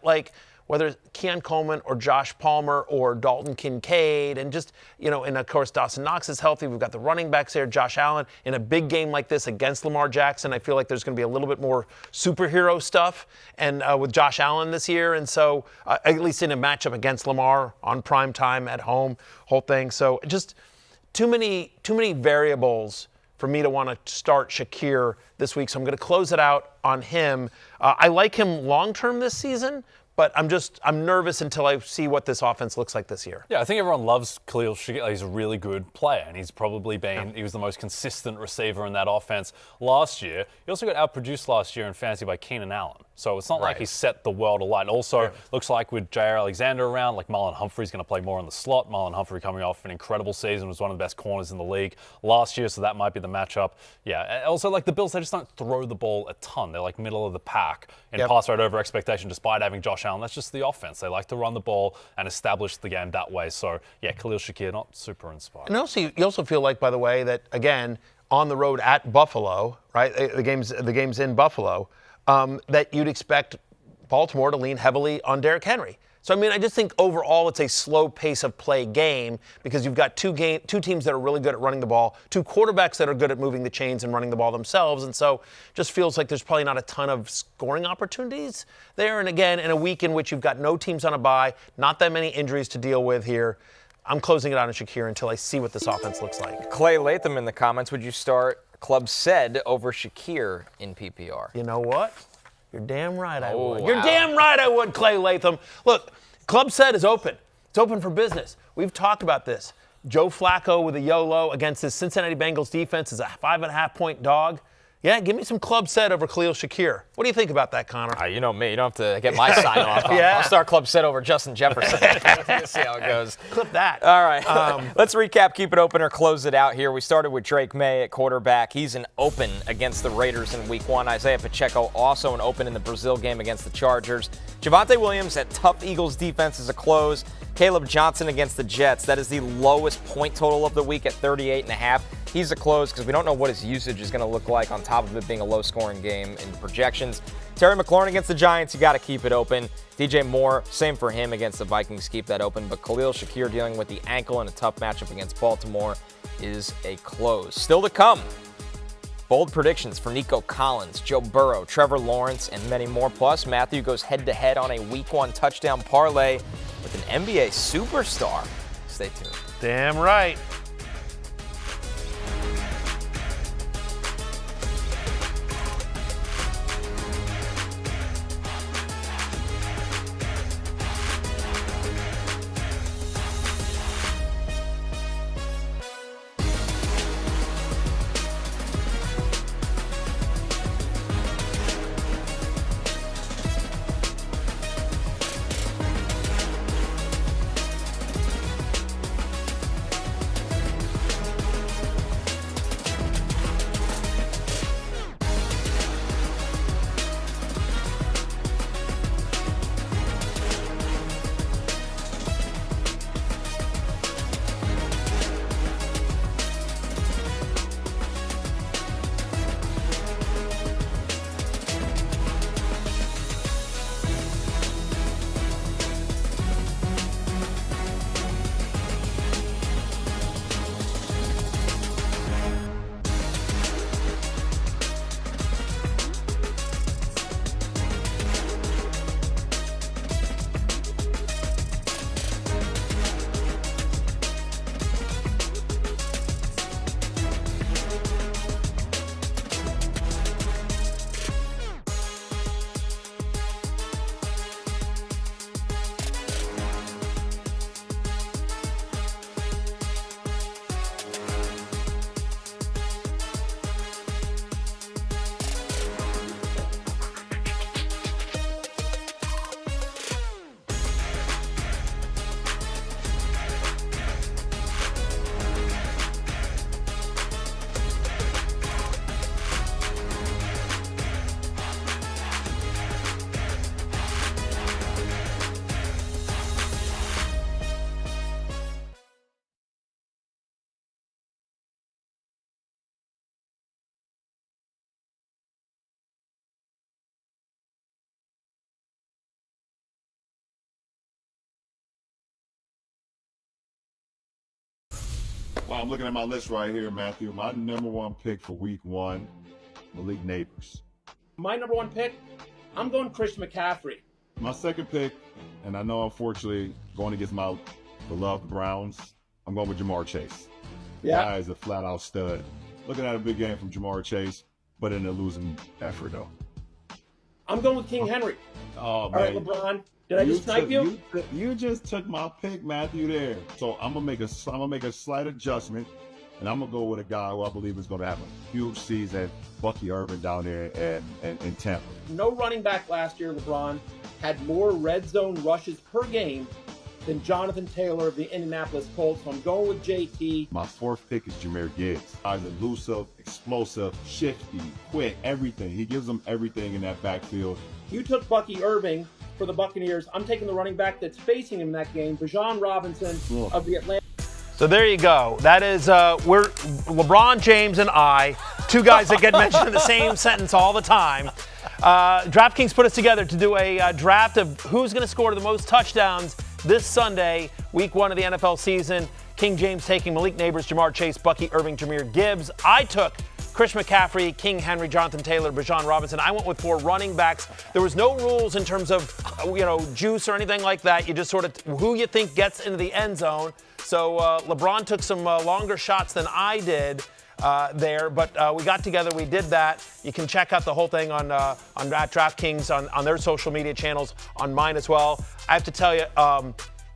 whether it's Keon Coleman or Josh Palmer or Dalton Kincaid, and and of course Dawson Knox is healthy. We've got the running backs there, Josh Allen. In a big game like this against Lamar Jackson, I feel like there's going to be a little bit more superhero stuff and with Josh Allen this year. And so, at least in a matchup against Lamar on prime time at home, whole thing. So just too many variables for me to want to start Shakir this week. So I'm going to close it out on him. I like him long-term this season, But I'm nervous until I see what this offense looks like this year. Yeah, I think everyone loves Khalil Shakir. He's a really good player, and he's probably been, he was the most consistent receiver in that offense last year. He also got outproduced last year in fantasy by Keenan Allen. So it's not like he set the world alight. Also, looks like with Jair Alexander around, like Marlon Humphrey's going to play more in the slot. Marlon Humphrey coming off an incredible season, was one of the best corners in the league last year, so that might be the matchup. Yeah, also like the Bills, they just don't throw the ball a ton. They're like middle of the pack in pass rate over expectation despite having Josh Allen. That's just the offense. They like to run the ball and establish the game that way. So, yeah, Khalil Shakir, not super inspired. And also, you also feel like, by the way, that, again, on the road at Buffalo, right, the game's in Buffalo, that you'd expect Baltimore to lean heavily on Derrick Henry. So, I mean, I just think overall it's a slow pace of play game because you've got two teams that are really good at running the ball, two quarterbacks that are good at moving the chains and running the ball themselves. And so just feels like there's probably not a ton of scoring opportunities there. And again, in a week in which you've got no teams on a bye, not that many injuries to deal with here, I'm closing it on Shakir until I see what this offense looks like. Clay Latham in the comments, would you start Club Said over Shakir in PPR? You know what? You're damn right I would. You're damn right I would, Clay Latham. Look, Club Said is open. It's open for business. We've talked about this. Joe Flacco with a YOLO against his Cincinnati Bengals defense is a 5.5-point dog. Yeah, give me some Club Said over Khalil Shakir. What do you think about that, Connor? You know me. You don't have to get my sign off. I'll start Club Said over Justin Jefferson. See how it goes. Clip that. All right. Let's recap, keep it open or close it out here. We started with Drake Maye at quarterback. He's an open against the Raiders in Week 1. Isiah Pacheco also an open in the Brazil game against the Chargers. Javonte Williams at tough Eagles defense is a close. Caleb Johnson against the Jets. That is the lowest point total of the week at 38.5. He's a close because we don't know what his usage is going to look like on top of it being a low-scoring game in projections. Terry McLaurin against the Giants, you got to keep it open. DJ Moore, same for him against the Vikings, keep that open. But Khalil Shakir dealing with the ankle in a tough matchup against Baltimore is a close. Still to come, bold predictions for Nico Collins, Joe Burrow, Trevor Lawrence, and many more. Plus, Matthew goes head-to-head on a Week 1 touchdown parlay with an NBA superstar. Stay tuned. Damn right. Well, I'm looking at my list right here, Matthew. My number one pick for Week 1, Malik Neighbors. My number one pick, I'm going Christian McCaffrey. My second pick, and I know unfortunately going against my beloved Browns, I'm going with Jamar Chase. Yeah. Guy is a flat-out stud. Looking at a big game from Jamar Chase, but in a losing effort, though. I'm going with King Henry. Oh, All man. right, LeBron, Did I just snipe you? You just took my pick, Matthew. There. So I'm gonna make a slight adjustment, and I'm gonna go with a guy who I believe is gonna have a huge season, Bucky Irvin down there in Tampa. No running back last year, LeBron, had more red zone rushes per game than Jonathan Taylor of the Indianapolis Colts. So I'm going with JT. My fourth pick is Jahmyr Gibbs. He's elusive, explosive, shifty, quick, everything. He gives them everything in that backfield. You took Bucky Irving for the Buccaneers. I'm taking the running back that's facing him in that game, Bijan Robinson of the Atlanta. So there you go. That is, we're LeBron James and I, two guys that get mentioned in the same sentence all the time. DraftKings put us together to do a draft of who's going to score the most touchdowns this Sunday, week 1 of the NFL season. King James taking Malik Neighbors, Jamar Chase, Bucky Irving, Jahmyr Gibbs. I took Chris McCaffrey, King Henry, Jonathan Taylor, Bijan Robinson. I went with 4 running backs. There was no rules in terms of, juice or anything like that. You just sort of who you think gets into the end zone. So LeBron took some longer shots than I did there, but we got together, we did that. You can check out the whole thing on DraftKings, on their social media channels, on mine as well. I have to tell you,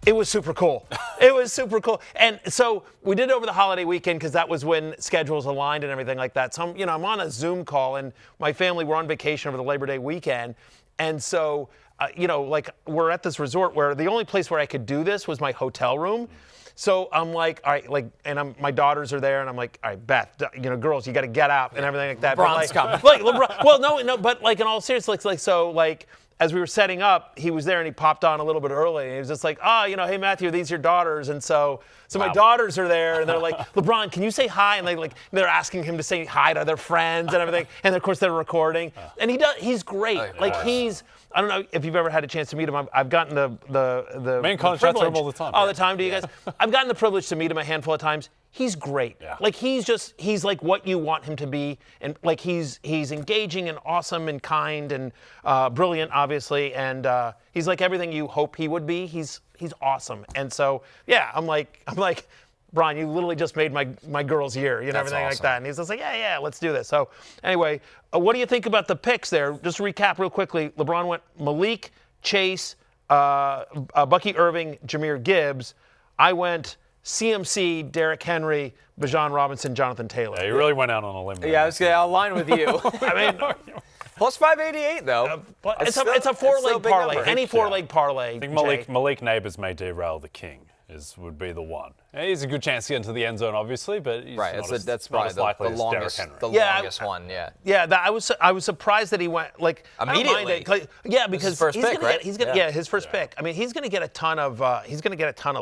it was super cool. It was super cool. And so we did it over the holiday weekend because that was when schedules aligned and everything like that. So I'm on a Zoom call, and my family were on vacation over the Labor Day weekend. And so, we're at this resort where the only place where I could do this was my hotel room. So I'm like, all right, and my daughters are there, and I'm like, all right, Beth, girls, you got to get out and everything like that. LeBron's coming. LeBron, well, no, but in all seriousness, as we were setting up, he was there and he popped on a little bit early. And he was just like, hey, Matthew, these are your daughters. And so my daughters are there and they're like, LeBron, can you say hi? And they're asking him to say hi to their friends and everything. And of course they're recording. And he's great. I don't know if you've ever had a chance to meet him. I've gotten the main contract to him all the time. All the time, do you guys? I've gotten the privilege to meet him a handful of times. He's great. Yeah. He's like what you want him to be. And he's engaging and awesome and kind and brilliant, obviously. And he's like everything you hope he would be. He's awesome. And so, yeah, I'm like, Brian, you literally just made my girl's year, everything awesome. Like that. And he's just like, yeah, let's do this. So anyway, what do you think about the picks there? Just to recap real quickly, LeBron went Malik, Chase, Bucky Irving, Jahmyr Gibbs. I went CMC, Derrick Henry, Bijan Robinson, Jonathan Taylor. Yeah, you really went out on a limb there. Yeah, I'll align with you. Plus 588, though. It's a 4-leg parlay. Any 4-leg parlay. I think Malik Neighbors may derail the king. Would be the one. He's a good chance to get into the end zone, obviously, but he's that's not as likely as Derrick Henry. The longest one, yeah. Yeah, I was surprised that he went immediately. Because his first pick, right? His first pick. I mean, he's going to get a ton of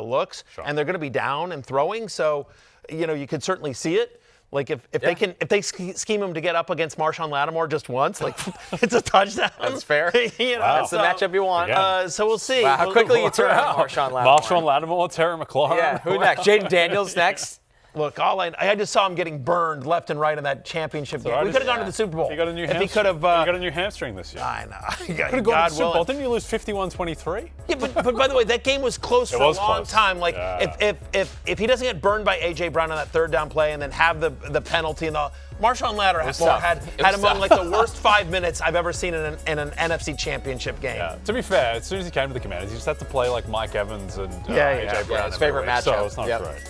looks, sure. And they're going to be down and throwing. So, you could certainly see it. If they scheme him to get up against Marshawn Lattimore just once, it's a touchdown. That's fair. That's the matchup you want. So we'll see. Wow, how quickly you turn on Marshawn Lattimore. Marshawn Lattimore, Terry McLaurin. Yeah, who next? Jaden Daniels next. Look, I just saw him getting burned left and right in that championship game. We could have gone to the Super Bowl. He got a new hamstring. He got a new hamstring this year. I know. Could have gone to the Super Bowl. Didn't you lose 51-23? Yeah, but by the way, that game was close for a long time. If he doesn't get burned by A.J. Brown on that third down play and then have the penalty and the Marshawn Lattimore had among the worst 5 minutes I've ever seen in an NFC Championship game. Yeah. To be fair, as soon as he came to the Commanders, he just had to play like Mike Evans and A.J. Brown. His favorite matchup. So it's not great.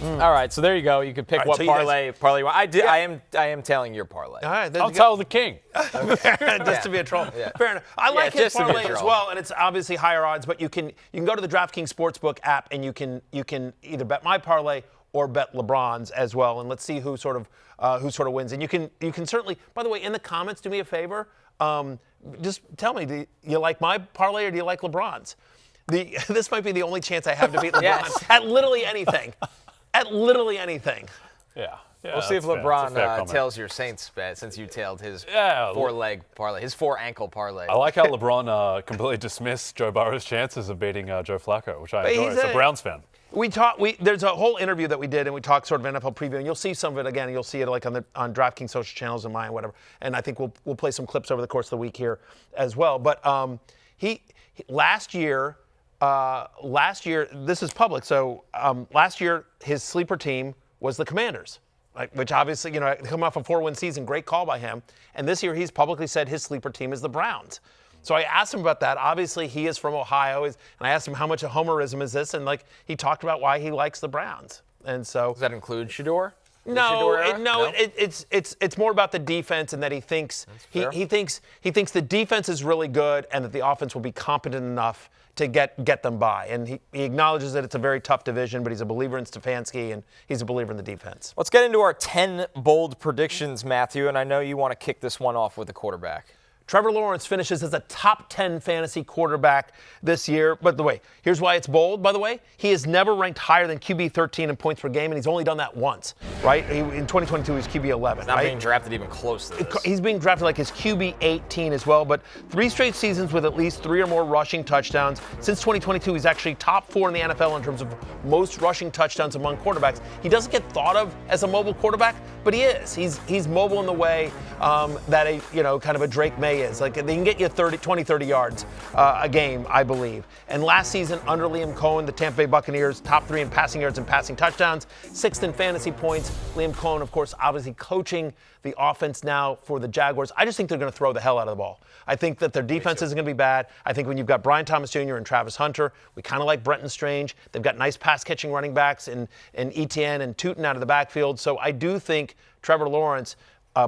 All right, so there you go. You can pick what parlay you want. I am tailing your parlay. All right, I'll tell the king. Just to be a troll. Yeah. Fair enough. I like his parlay as well, and it's obviously higher odds. But you can go to the DraftKings Sportsbook app, and you can either bet my parlay or bet LeBron's as well, and let's see who sort of wins. And you can certainly. By the way, in the comments, do me a favor. Just tell me, do you like my parlay or do you like LeBron's? This might be the only chance I have to beat LeBron at literally anything. At literally anything. Yeah. We'll see if LeBron tails your Saints bet since you tailed his 4-leg parlay, his 4-ankle parlay. I like how LeBron completely dismissed Joe Burrow's chances of beating Joe Flacco, which I enjoy. As a Browns fan. There's a whole interview that we did, and we talked sort of NFL preview, and you'll see some of it again. You'll see it on DraftKings social channels and mine, whatever. And I think we'll play some clips over the course of the week here as well. But last year, this is public. So last year, his sleeper team was the Commanders, which obviously, come off a 4-win season, great call by him. And this year, he's publicly said his sleeper team is the Browns. So I asked him about that. Obviously, he is from Ohio, and I asked him how much a homerism is this, and he talked about why he likes the Browns. And so does that include Shador? No, it's more about the defense and that he thinks he thinks the defense is really good and that the offense will be competent enough to get them by. And he acknowledges that it's a very tough division, but he's a believer in Stefanski and he's a believer in the defense. Let's get into our 10 bold predictions, Matthew, and I know you want to kick this one off with a quarterback. Trevor Lawrence finishes as a top 10 fantasy quarterback this year. By the way, here's why it's bold, by the way. He has never ranked higher than QB 13 in points per game, and he's only done that once, right? In 2022, he's QB 11, Not right? being drafted even close to this. He's being drafted like his QB 18 as well, but 3 straight seasons with at least 3 or more rushing touchdowns. Since 2022, he's actually top 4 in the NFL in terms of most rushing touchdowns among quarterbacks. He doesn't get thought of as a mobile quarterback, but he is. He's mobile in the way that kind of a Drake Maye is. Like, they can get you 20, 30 yards a game, I believe. And last season, under Liam Cohen, the Tampa Bay Buccaneers, top 3 in passing yards and passing touchdowns, 6th in fantasy points. Liam Cohen, of course, obviously coaching the offense now for the Jaguars. I just think they're going to throw the hell out of the ball. I think that their defense isn't going to be bad. I think when you've got Brian Thomas Jr. and Travis Hunter, we kind of like Brenton Strange. They've got nice pass-catching running backs in Etienne and Tootin out of the backfield. So I do think Trevor Lawrence,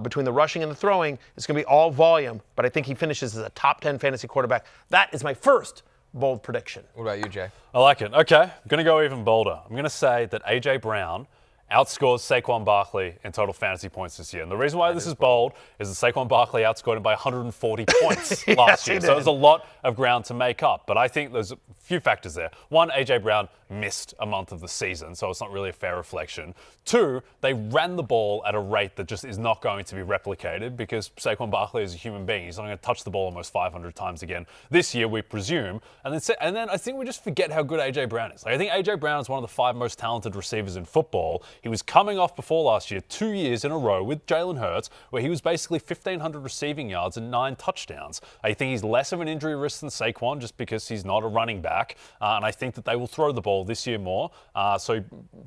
between the rushing and the throwing, it's going to be all volume, but I think he finishes as a top 10 fantasy quarterback. That is my first bold prediction. What about you, Jay? I like it. Okay, I'm going to go even bolder. I'm going to say that A.J. Brown outscores Saquon Barkley in total fantasy points this year. And the reason why this is bold is that Saquon Barkley outscored him by 140 points last year. So there's a lot of ground to make up. But I think there's a few factors there. One, A.J. Brown missed a month of the season, so it's not really a fair reflection. 2, they ran the ball at a rate that just is not going to be replicated because Saquon Barkley is a human being. He's not going to touch the ball almost 500 times again this year, we presume. And then I think we just forget how good A.J. Brown is. Like, I think A.J. Brown is one of the 5 most talented receivers in football. He was coming off before last year 2 years in a row with Jalen Hurts, where he was basically 1,500 receiving yards and 9 touchdowns. I think he's less of an injury risk than Saquon just because he's not a running back. And I think that they will throw the ball this year more. So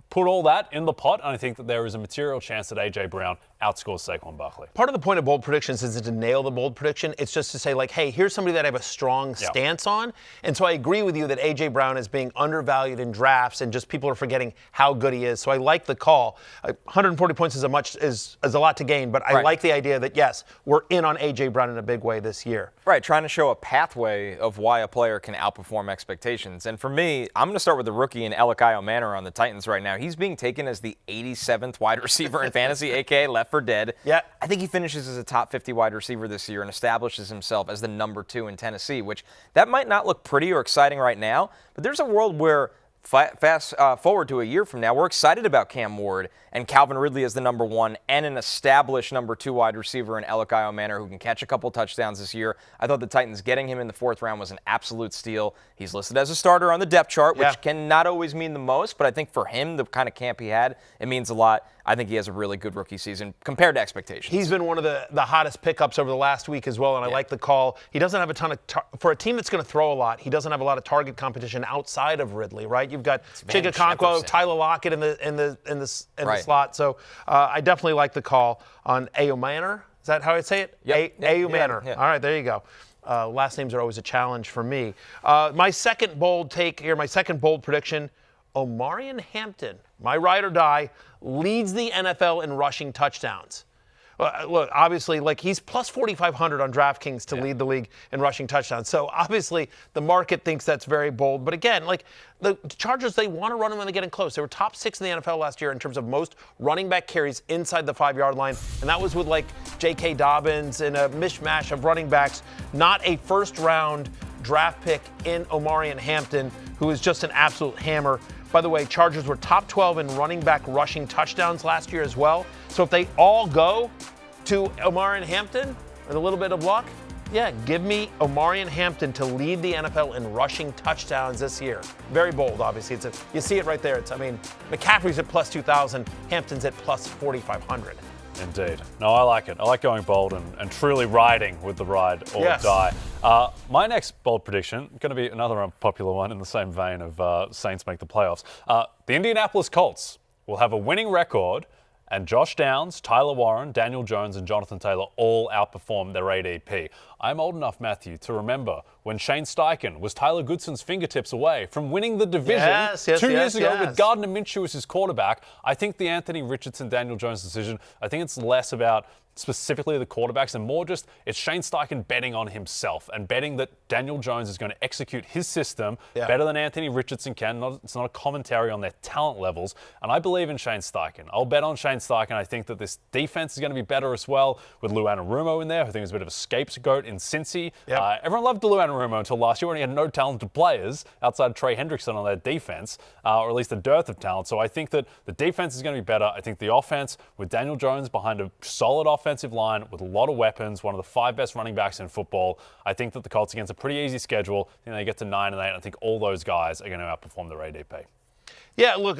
put all that in the pot, and I think that there is a material chance that A.J. Brown outscores Saquon Barkley. Part of the point of bold predictions isn't to nail the bold prediction. It's just to say, like, hey, here's somebody that I have a strong stance on. And so I agree with you that A.J. Brown is being undervalued in drafts and just people are forgetting how good he is. So I like the call. 140 points is a lot to gain, but I like the idea that, yes, we're in on A.J. Brown in a big way this year. Right, trying to show a pathway of why a player can outperform expectations. And for me, I'm going to start with the rookie in Elic Ayomanor on the Titans right now. He's being taken as the 87th wide receiver in fantasy, a.k.a. left for dead. Yeah. I think he finishes as a top 50 wide receiver this year and establishes himself as the number 2 in Tennessee, which that might not look pretty or exciting right now, but there's a world where fast forward to a year from now, we're excited about Cam Ward and Calvin Ridley as the number 1 and an established number 2 wide receiver in Elic Ayomanor who can catch a couple touchdowns this year. I thought the Titans getting him in the 4th round was an absolute steal. He's listed as a starter on the depth chart, which can not always mean the most, but I think for him, the kind of camp he had, it means a lot. I think he has a really good rookie season compared to expectations. He's been one of the hottest pickups over the last week as well, and I like the call. He doesn't have a ton of for a team that's going to throw a lot. He doesn't have a lot of target competition outside of Ridley, right? You've got Chigakonkwo, Tyler Lockett in the slot. So I definitely like the call on Ayomanor. Is that how I say it? Yep. Ayomanor. Yeah. All right, there you go. Last names are always a challenge for me. My second bold take here, my second bold prediction. Omarion Hampton, my ride or die, leads the NFL in rushing touchdowns. Look, obviously, like, he's plus 4,500 on DraftKings to lead the league in rushing touchdowns. So obviously the market thinks that's very bold. But again, like, the Chargers, they want to run them when they get in close. They were top 6 in the NFL last year in terms of most running back carries inside the 5-yard line. And that was with, like, J.K. Dobbins and a mishmash of running backs, not a first-round draft pick in Omarion Hampton, who is just an absolute hammer. By the way, Chargers were top 12 in running back rushing touchdowns last year as well. So if they all go to Omarion Hampton with a little bit of luck, give me Omarion Hampton to lead the NFL in rushing touchdowns this year. Very bold, obviously. You see it right there. McCaffrey's at plus 2,000, Hampton's at plus 4,500. Indeed. No, I like it. I like going bold and truly riding with the ride or die. My next bold prediction, going to be another unpopular one in the same vein of Saints make the playoffs. The Indianapolis Colts will have a winning record and Josh Downs, Tyler Warren, Daniel Jones, and Jonathan Taylor all outperformed their ADP. I'm old enough, Matthew, to remember when Shane Steichen was Tyler Goodson's fingertips away from winning the division 2 years ago with Gardner Minshew as his quarterback. I think the Anthony Richardson, Daniel Jones decision, I think it's less about specifically the quarterbacks and more just it's Shane Steichen betting on himself and betting that Daniel Jones is going to execute his system better than Anthony Richardson can. It's not a commentary on their talent levels. And I believe in Shane Steichen. I'll bet on Shane Steichen. I think that this defense is going to be better as well with Lou Anarumo in there, who I think is a bit of a scapegoat in Cincy. Everyone loved Lou Anarumo until last year when he had no talented players outside Trey Hendrickson on their defense, or at least a dearth of talent. So I think that the defense is going to be better. I think the offense with Daniel Jones behind a solid offensive line with a lot of weapons, one of the 5 best running backs in football. I think that the Colts against a pretty easy schedule, they get to 9-8. I think all those guys are going to outperform their ADP. Yeah, look,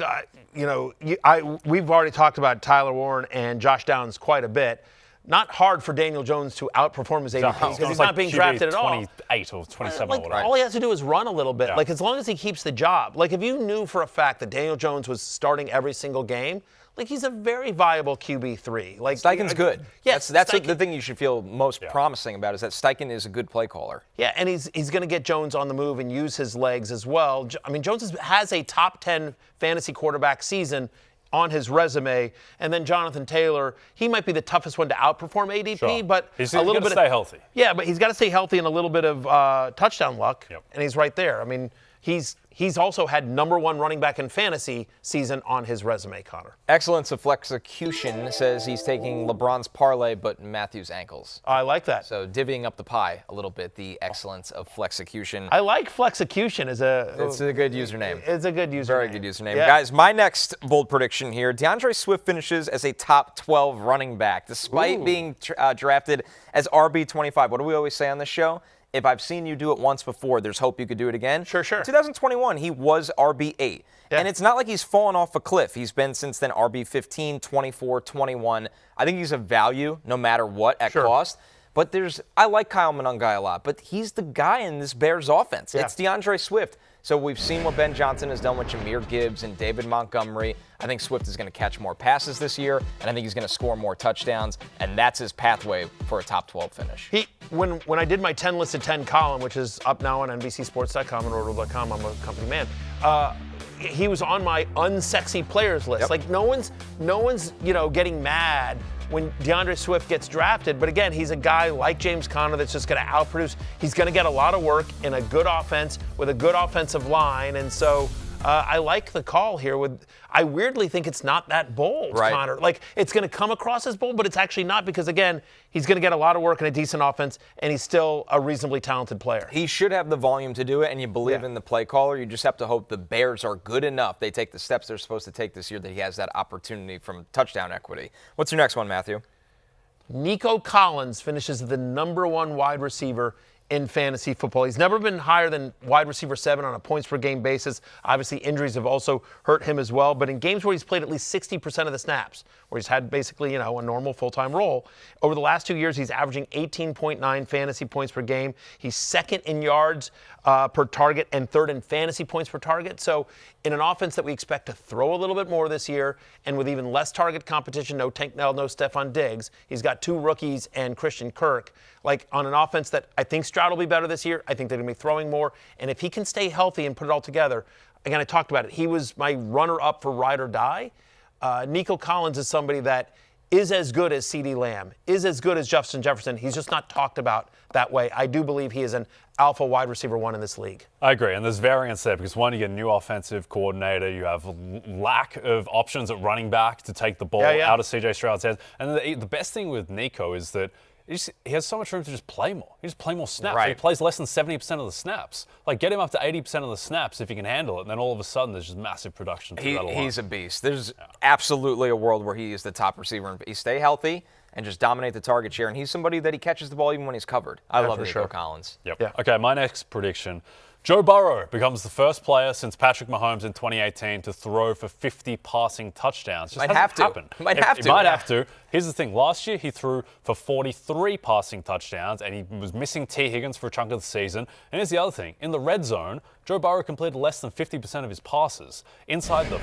we've already talked about Tyler Warren and Josh Downs quite a bit. Not hard for Daniel Jones to outperform his ADP because he's not being drafted at all. 28 or 27 or whatever. All he has to do is run a little bit. Like, as long as he keeps the job. Like, if you knew for a fact that Daniel Jones was starting every single game, like, he's a very viable QB3. Like, Steichen's good. Yes, that's the thing you should feel most promising about is that Steichen is a good play caller. Yeah, and he's going to get Jones on the move and use his legs as well. I mean, Jones has a top 10 fantasy quarterback season on his resume, and then Jonathan Taylor, he might be the toughest one to outperform ADP, but he's a little bit stay healthy. Yeah, but he's got to stay healthy and a little bit of touchdown luck, and he's right there. I mean, he's also had #1 running back in fantasy season on his resume, Connor. Excellence of Flexecution says he's taking LeBron's parlay, but Matthew's ankles. I like that. So divvying up the pie a little bit, the excellence of Flexecution. I like Flexecution as It's a good username. It's a good username. Very good username. Yeah. Guys, my next bold prediction here, DeAndre Swift finishes as a top 12 running back, despite being drafted as RB25. What do we always say on this show? If I've seen you do it once before, there's hope you could do it again. Sure. In 2021, he was RB8. Yeah. And it's not like he's fallen off a cliff. He's been since then RB15, 24, 21. I think he's a value no matter what at cost. But I like Kyle Monangai a lot, but he's the guy in this Bears offense. It's DeAndre Swift. So we've seen what Ben Johnson has done with Jahmyr Gibbs and David Montgomery. I think Swift is going to catch more passes this year, and I think he's going to score more touchdowns, and that's his pathway for a top 12 finish. When I did my 10 listed 10 column, which is up now on NBCSports.com and Roto.com, I'm a company man. He was on my unsexy players list. Like no one's getting mad when DeAndre Swift gets drafted. But again, he's a guy like James Conner that's just going to outproduce. He's going to get a lot of work in a good offense with a good offensive line. And so I like the call here. I weirdly think it's not that bold, Connor. Like, it's going to come across as bold, but it's actually not because, again, he's going to get a lot of work in a decent offense, and he's still a reasonably talented player. He should have the volume to do it, and you believe in the play caller. You just have to hope the Bears are good enough. They take the steps they're supposed to take this year that he has that opportunity from touchdown equity. What's your next one, Matthew? Nico Collins finishes the #1 wide receiver in fantasy football. He's never been higher than wide receiver 7 on a points per game basis. Obviously, injuries have also hurt him as well. But in games where he's played at least 60% of the snaps, where he's had basically, a normal full-time role, over the last 2 years, he's averaging 18.9 fantasy points per game. He's second in yards per target and third in fantasy points per target. So in an offense that we expect to throw a little bit more this year, and with even less target competition, no Tank Nell, no Stephon Diggs, he's got 2 rookies and Christian Kirk. Like, on an offense that I think Stroud will be better this year, I think they're going to be throwing more. And if he can stay healthy and put it all together, again, I talked about it. He was my runner-up for ride or die. Nico Collins is somebody that is as good as CeeDee Lamb, is as good as Justin Jefferson. He's just not talked about that way. I do believe he is an alpha wide receiver 1 in this league. I agree, and there's variance there because, one, you get a new offensive coordinator, you have lack of options at running back to take the ball out of C.J. Stroud's hands. And the best thing with Nico is that he has so much room to just play more. He just play more snaps. Right. He plays less than 70% of the snaps. Like, get him up to 80% of the snaps if he can handle it, and then all of a sudden there's just massive production. He's a beast. There's absolutely a world where he is the top receiver. He stay healthy and just dominate the target share, and he's somebody that he catches the ball even when he's covered. I love Nico Collins. Yep. Yeah. Okay, my next prediction. Joe Burrow becomes the first player since Patrick Mahomes in 2018 to throw for 50 passing touchdowns. Might have to. He might have to. Here's the thing. Last year, he threw for 43 passing touchdowns, and he was missing T. Higgins for a chunk of the season. And here's the other thing. In the red zone, Joe Burrow completed less than 50% of his passes. Inside the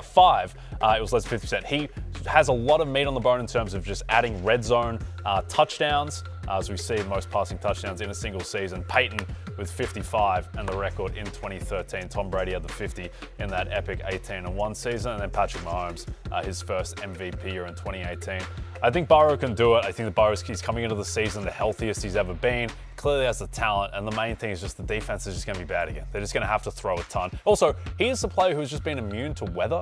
5, it was less than 50%. He has a lot of meat on the bone in terms of just adding red zone touchdowns. As we see, most passing touchdowns in a single season. Peyton with 55 and the record in 2013. Tom Brady had the 50 in that epic 18-1 season. And then Patrick Mahomes, his first MVP year in 2018. I think Burrow can do it. I think that he's coming into the season the healthiest he's ever been. Clearly has the talent, and the main thing is just the defense is just going to be bad again. They're just going to have to throw a ton. Also, he is a player who's just been immune to weather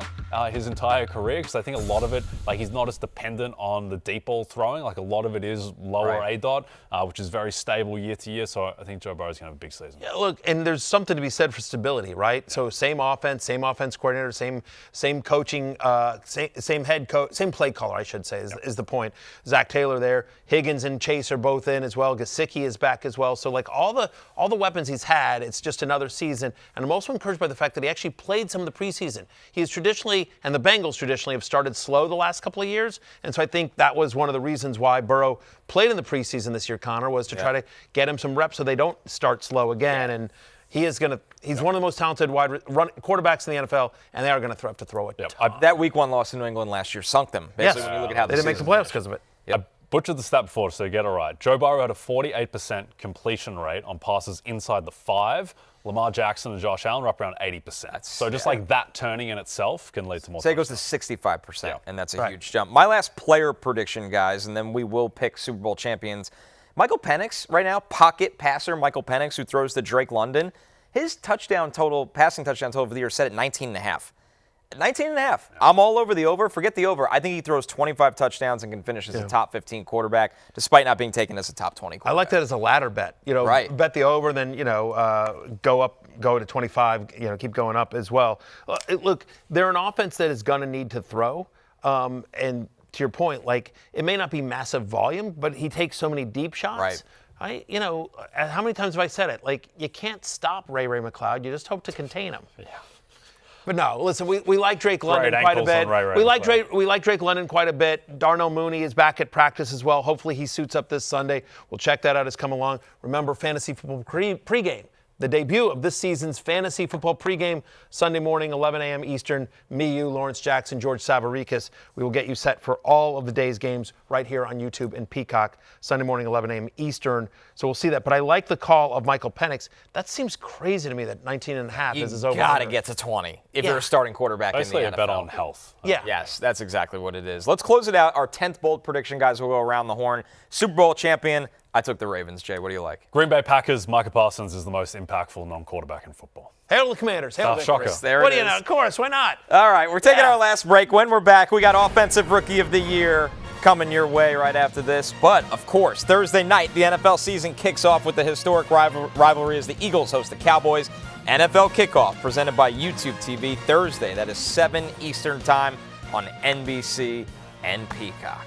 his entire career, because I think a lot of it, like, he's not as dependent on the deep ball throwing. Like, a lot of it is lower ADOT, which is very stable year to year. So I think Joe Burrow's going to have a big season. Yeah, look, and there's something to be said for stability, right? Yeah. So same offense coordinator, same coaching, same head coach, same play caller, I should say, is the point. Zach Taylor there, Higgins and Chase are both in as well. Gesicki is back as well. So like all the weapons he's had, it's just another season. And I'm also encouraged by the fact that he actually played some of the preseason. He is traditionally, and the Bengals traditionally have started slow the last couple of years. And so I think that was one of the reasons why Burrow played in the preseason this year, Connor, was to try to get him some reps so they don't start slow again. And he's one of the most talented quarterbacks in the NFL, and they are going to have to throw it. That week 1 loss to New England last year sunk them. Basically, when you look at how they didn't make the playoffs because of it. I butchered the stat before, so get it right. Joe Burrow had a 48% completion rate on passes inside the 5. Lamar Jackson and Josh Allen are up around 80%. So just like that turning in itself can lead to more. Say it goes to 65%, and that's a huge jump. My last player prediction, guys, and then we will pick Super Bowl champions. Michael Penix, right now, pocket passer Michael Penix, who throws to Drake London. His passing touchdown total for the year is set at 19.5. 19.5. I'm all over the over. Forget the over. I think he throws 25 touchdowns and can finish as a top 15 quarterback, despite not being taken as a top 20 quarterback. I like that as a ladder bet. Bet the over, then go to 25. Keep going up as well. Look, they're an offense that is going to need to throw, and to your point, like, it may not be massive volume, but he takes so many deep shots. Right. How many times have I said it? Like, you can't stop Ray McLeod. You just hope to contain him. Yeah. But no, listen, we like Drake London quite a bit. We like Drake London quite a bit. Darnell Mooney is back at practice as well. Hopefully he suits up this Sunday. We'll check that out as come along. Remember, fantasy football pregame. The debut of this season's fantasy football pregame, Sunday morning, 11 a.m. Eastern. Me, you, Lawrence Jackson, George Savarikas. We will get you set for all of the day's games right here on YouTube and Peacock, Sunday morning, 11 a.m. Eastern. So we'll see that. But I like the call of Michael Penix. That seems crazy to me that 19.5 is his over. You got to get to 20 if you're a starting quarterback in the NFL. A bet on health. Yes, that's exactly what it is. Let's close it out. Our 10th bold prediction, guys. We'll go around the horn. Super Bowl champion. I took the Ravens. Jay, what do you like? Green Bay Packers, Micah Parsons is the most impactful non-quarterback in football. Hail the Commanders. Hail the shocker. What do you know? Of course, why not? All right, we're taking our last break. When we're back, we got Offensive Rookie of the Year coming your way right after this. But, of course, Thursday night, the NFL season kicks off with the historic rivalry as the Eagles host the Cowboys. NFL Kickoff presented by YouTube TV Thursday. That is 7 Eastern Time on NBC and Peacock.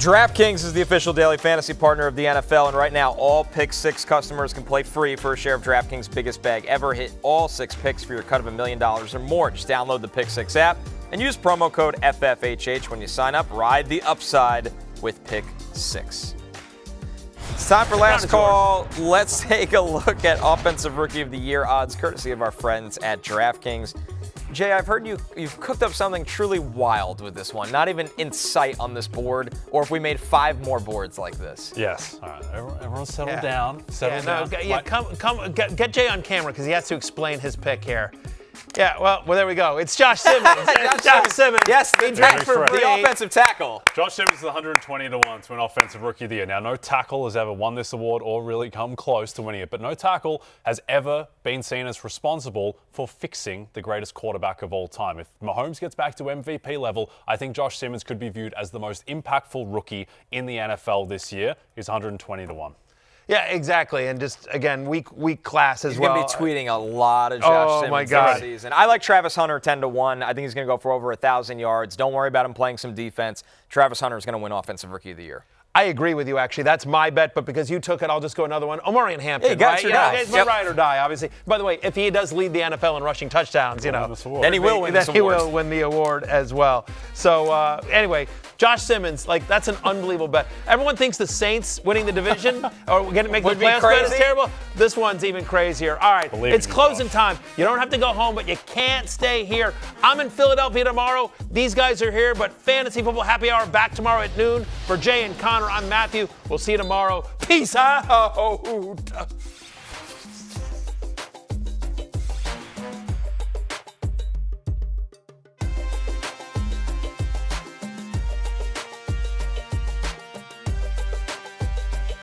DraftKings is the official daily fantasy partner of the NFL, and right now, all Pick 6 customers can play free for a share of DraftKings' biggest bag ever. Hit all 6 picks for your cut of $1 million or more. Just download the Pick 6 app and use promo code FFHH when you sign up. Ride the upside with Pick 6. It's time for last call. Let's take a look at Offensive Rookie of the Year odds, courtesy of our friends at DraftKings. Jay, I've heard you've cooked up something truly wild with this one. Not even in sight on this board, or if we made 5 more boards like this. Yes. All right. Everyone settle down. Settle down. Get Jay on camera because he has to explain his pick here. Yeah, well, there we go. It's Josh Simmons. Josh Simmons. Yes, the offensive tackle. Josh Simmons is 120 to 1 to an Offensive Rookie of the Year. Now, no tackle has ever won this award or really come close to winning it, but no tackle has ever been seen as responsible for fixing the greatest quarterback of all time. If Mahomes gets back to MVP level, I think Josh Simmons could be viewed as the most impactful rookie in the NFL this year. He's 120 to 1. Yeah, exactly. And just, again, weak class as he's well. He's going to be tweeting a lot of Josh Simmons this season. I like Travis Hunter 10 to 1. I think he's going to go for over 1,000 yards. Don't worry about him playing some defense. Travis Hunter is going to win Offensive Rookie of the Year. I agree with you, actually. That's my bet, but because you took it, I'll just go another one. Omarion Hampton, right? Your guy. It's my ride or die, obviously. By the way, if he does lead the NFL in rushing touchdowns, then he will win this award. He will win the award as well. So, anyway, Josh Simmons, that's an unbelievable bet. Everyone thinks the Saints winning the division or making the playoffs bet is terrible. This one's even crazier. All right, it's closing time. You don't have to go home, but you can't stay here. I'm in Philadelphia tomorrow. These guys are here, but Fantasy Football Happy Hour back tomorrow at noon. For Jay and Connor, I'm Matthew. We'll see you tomorrow. Peace out.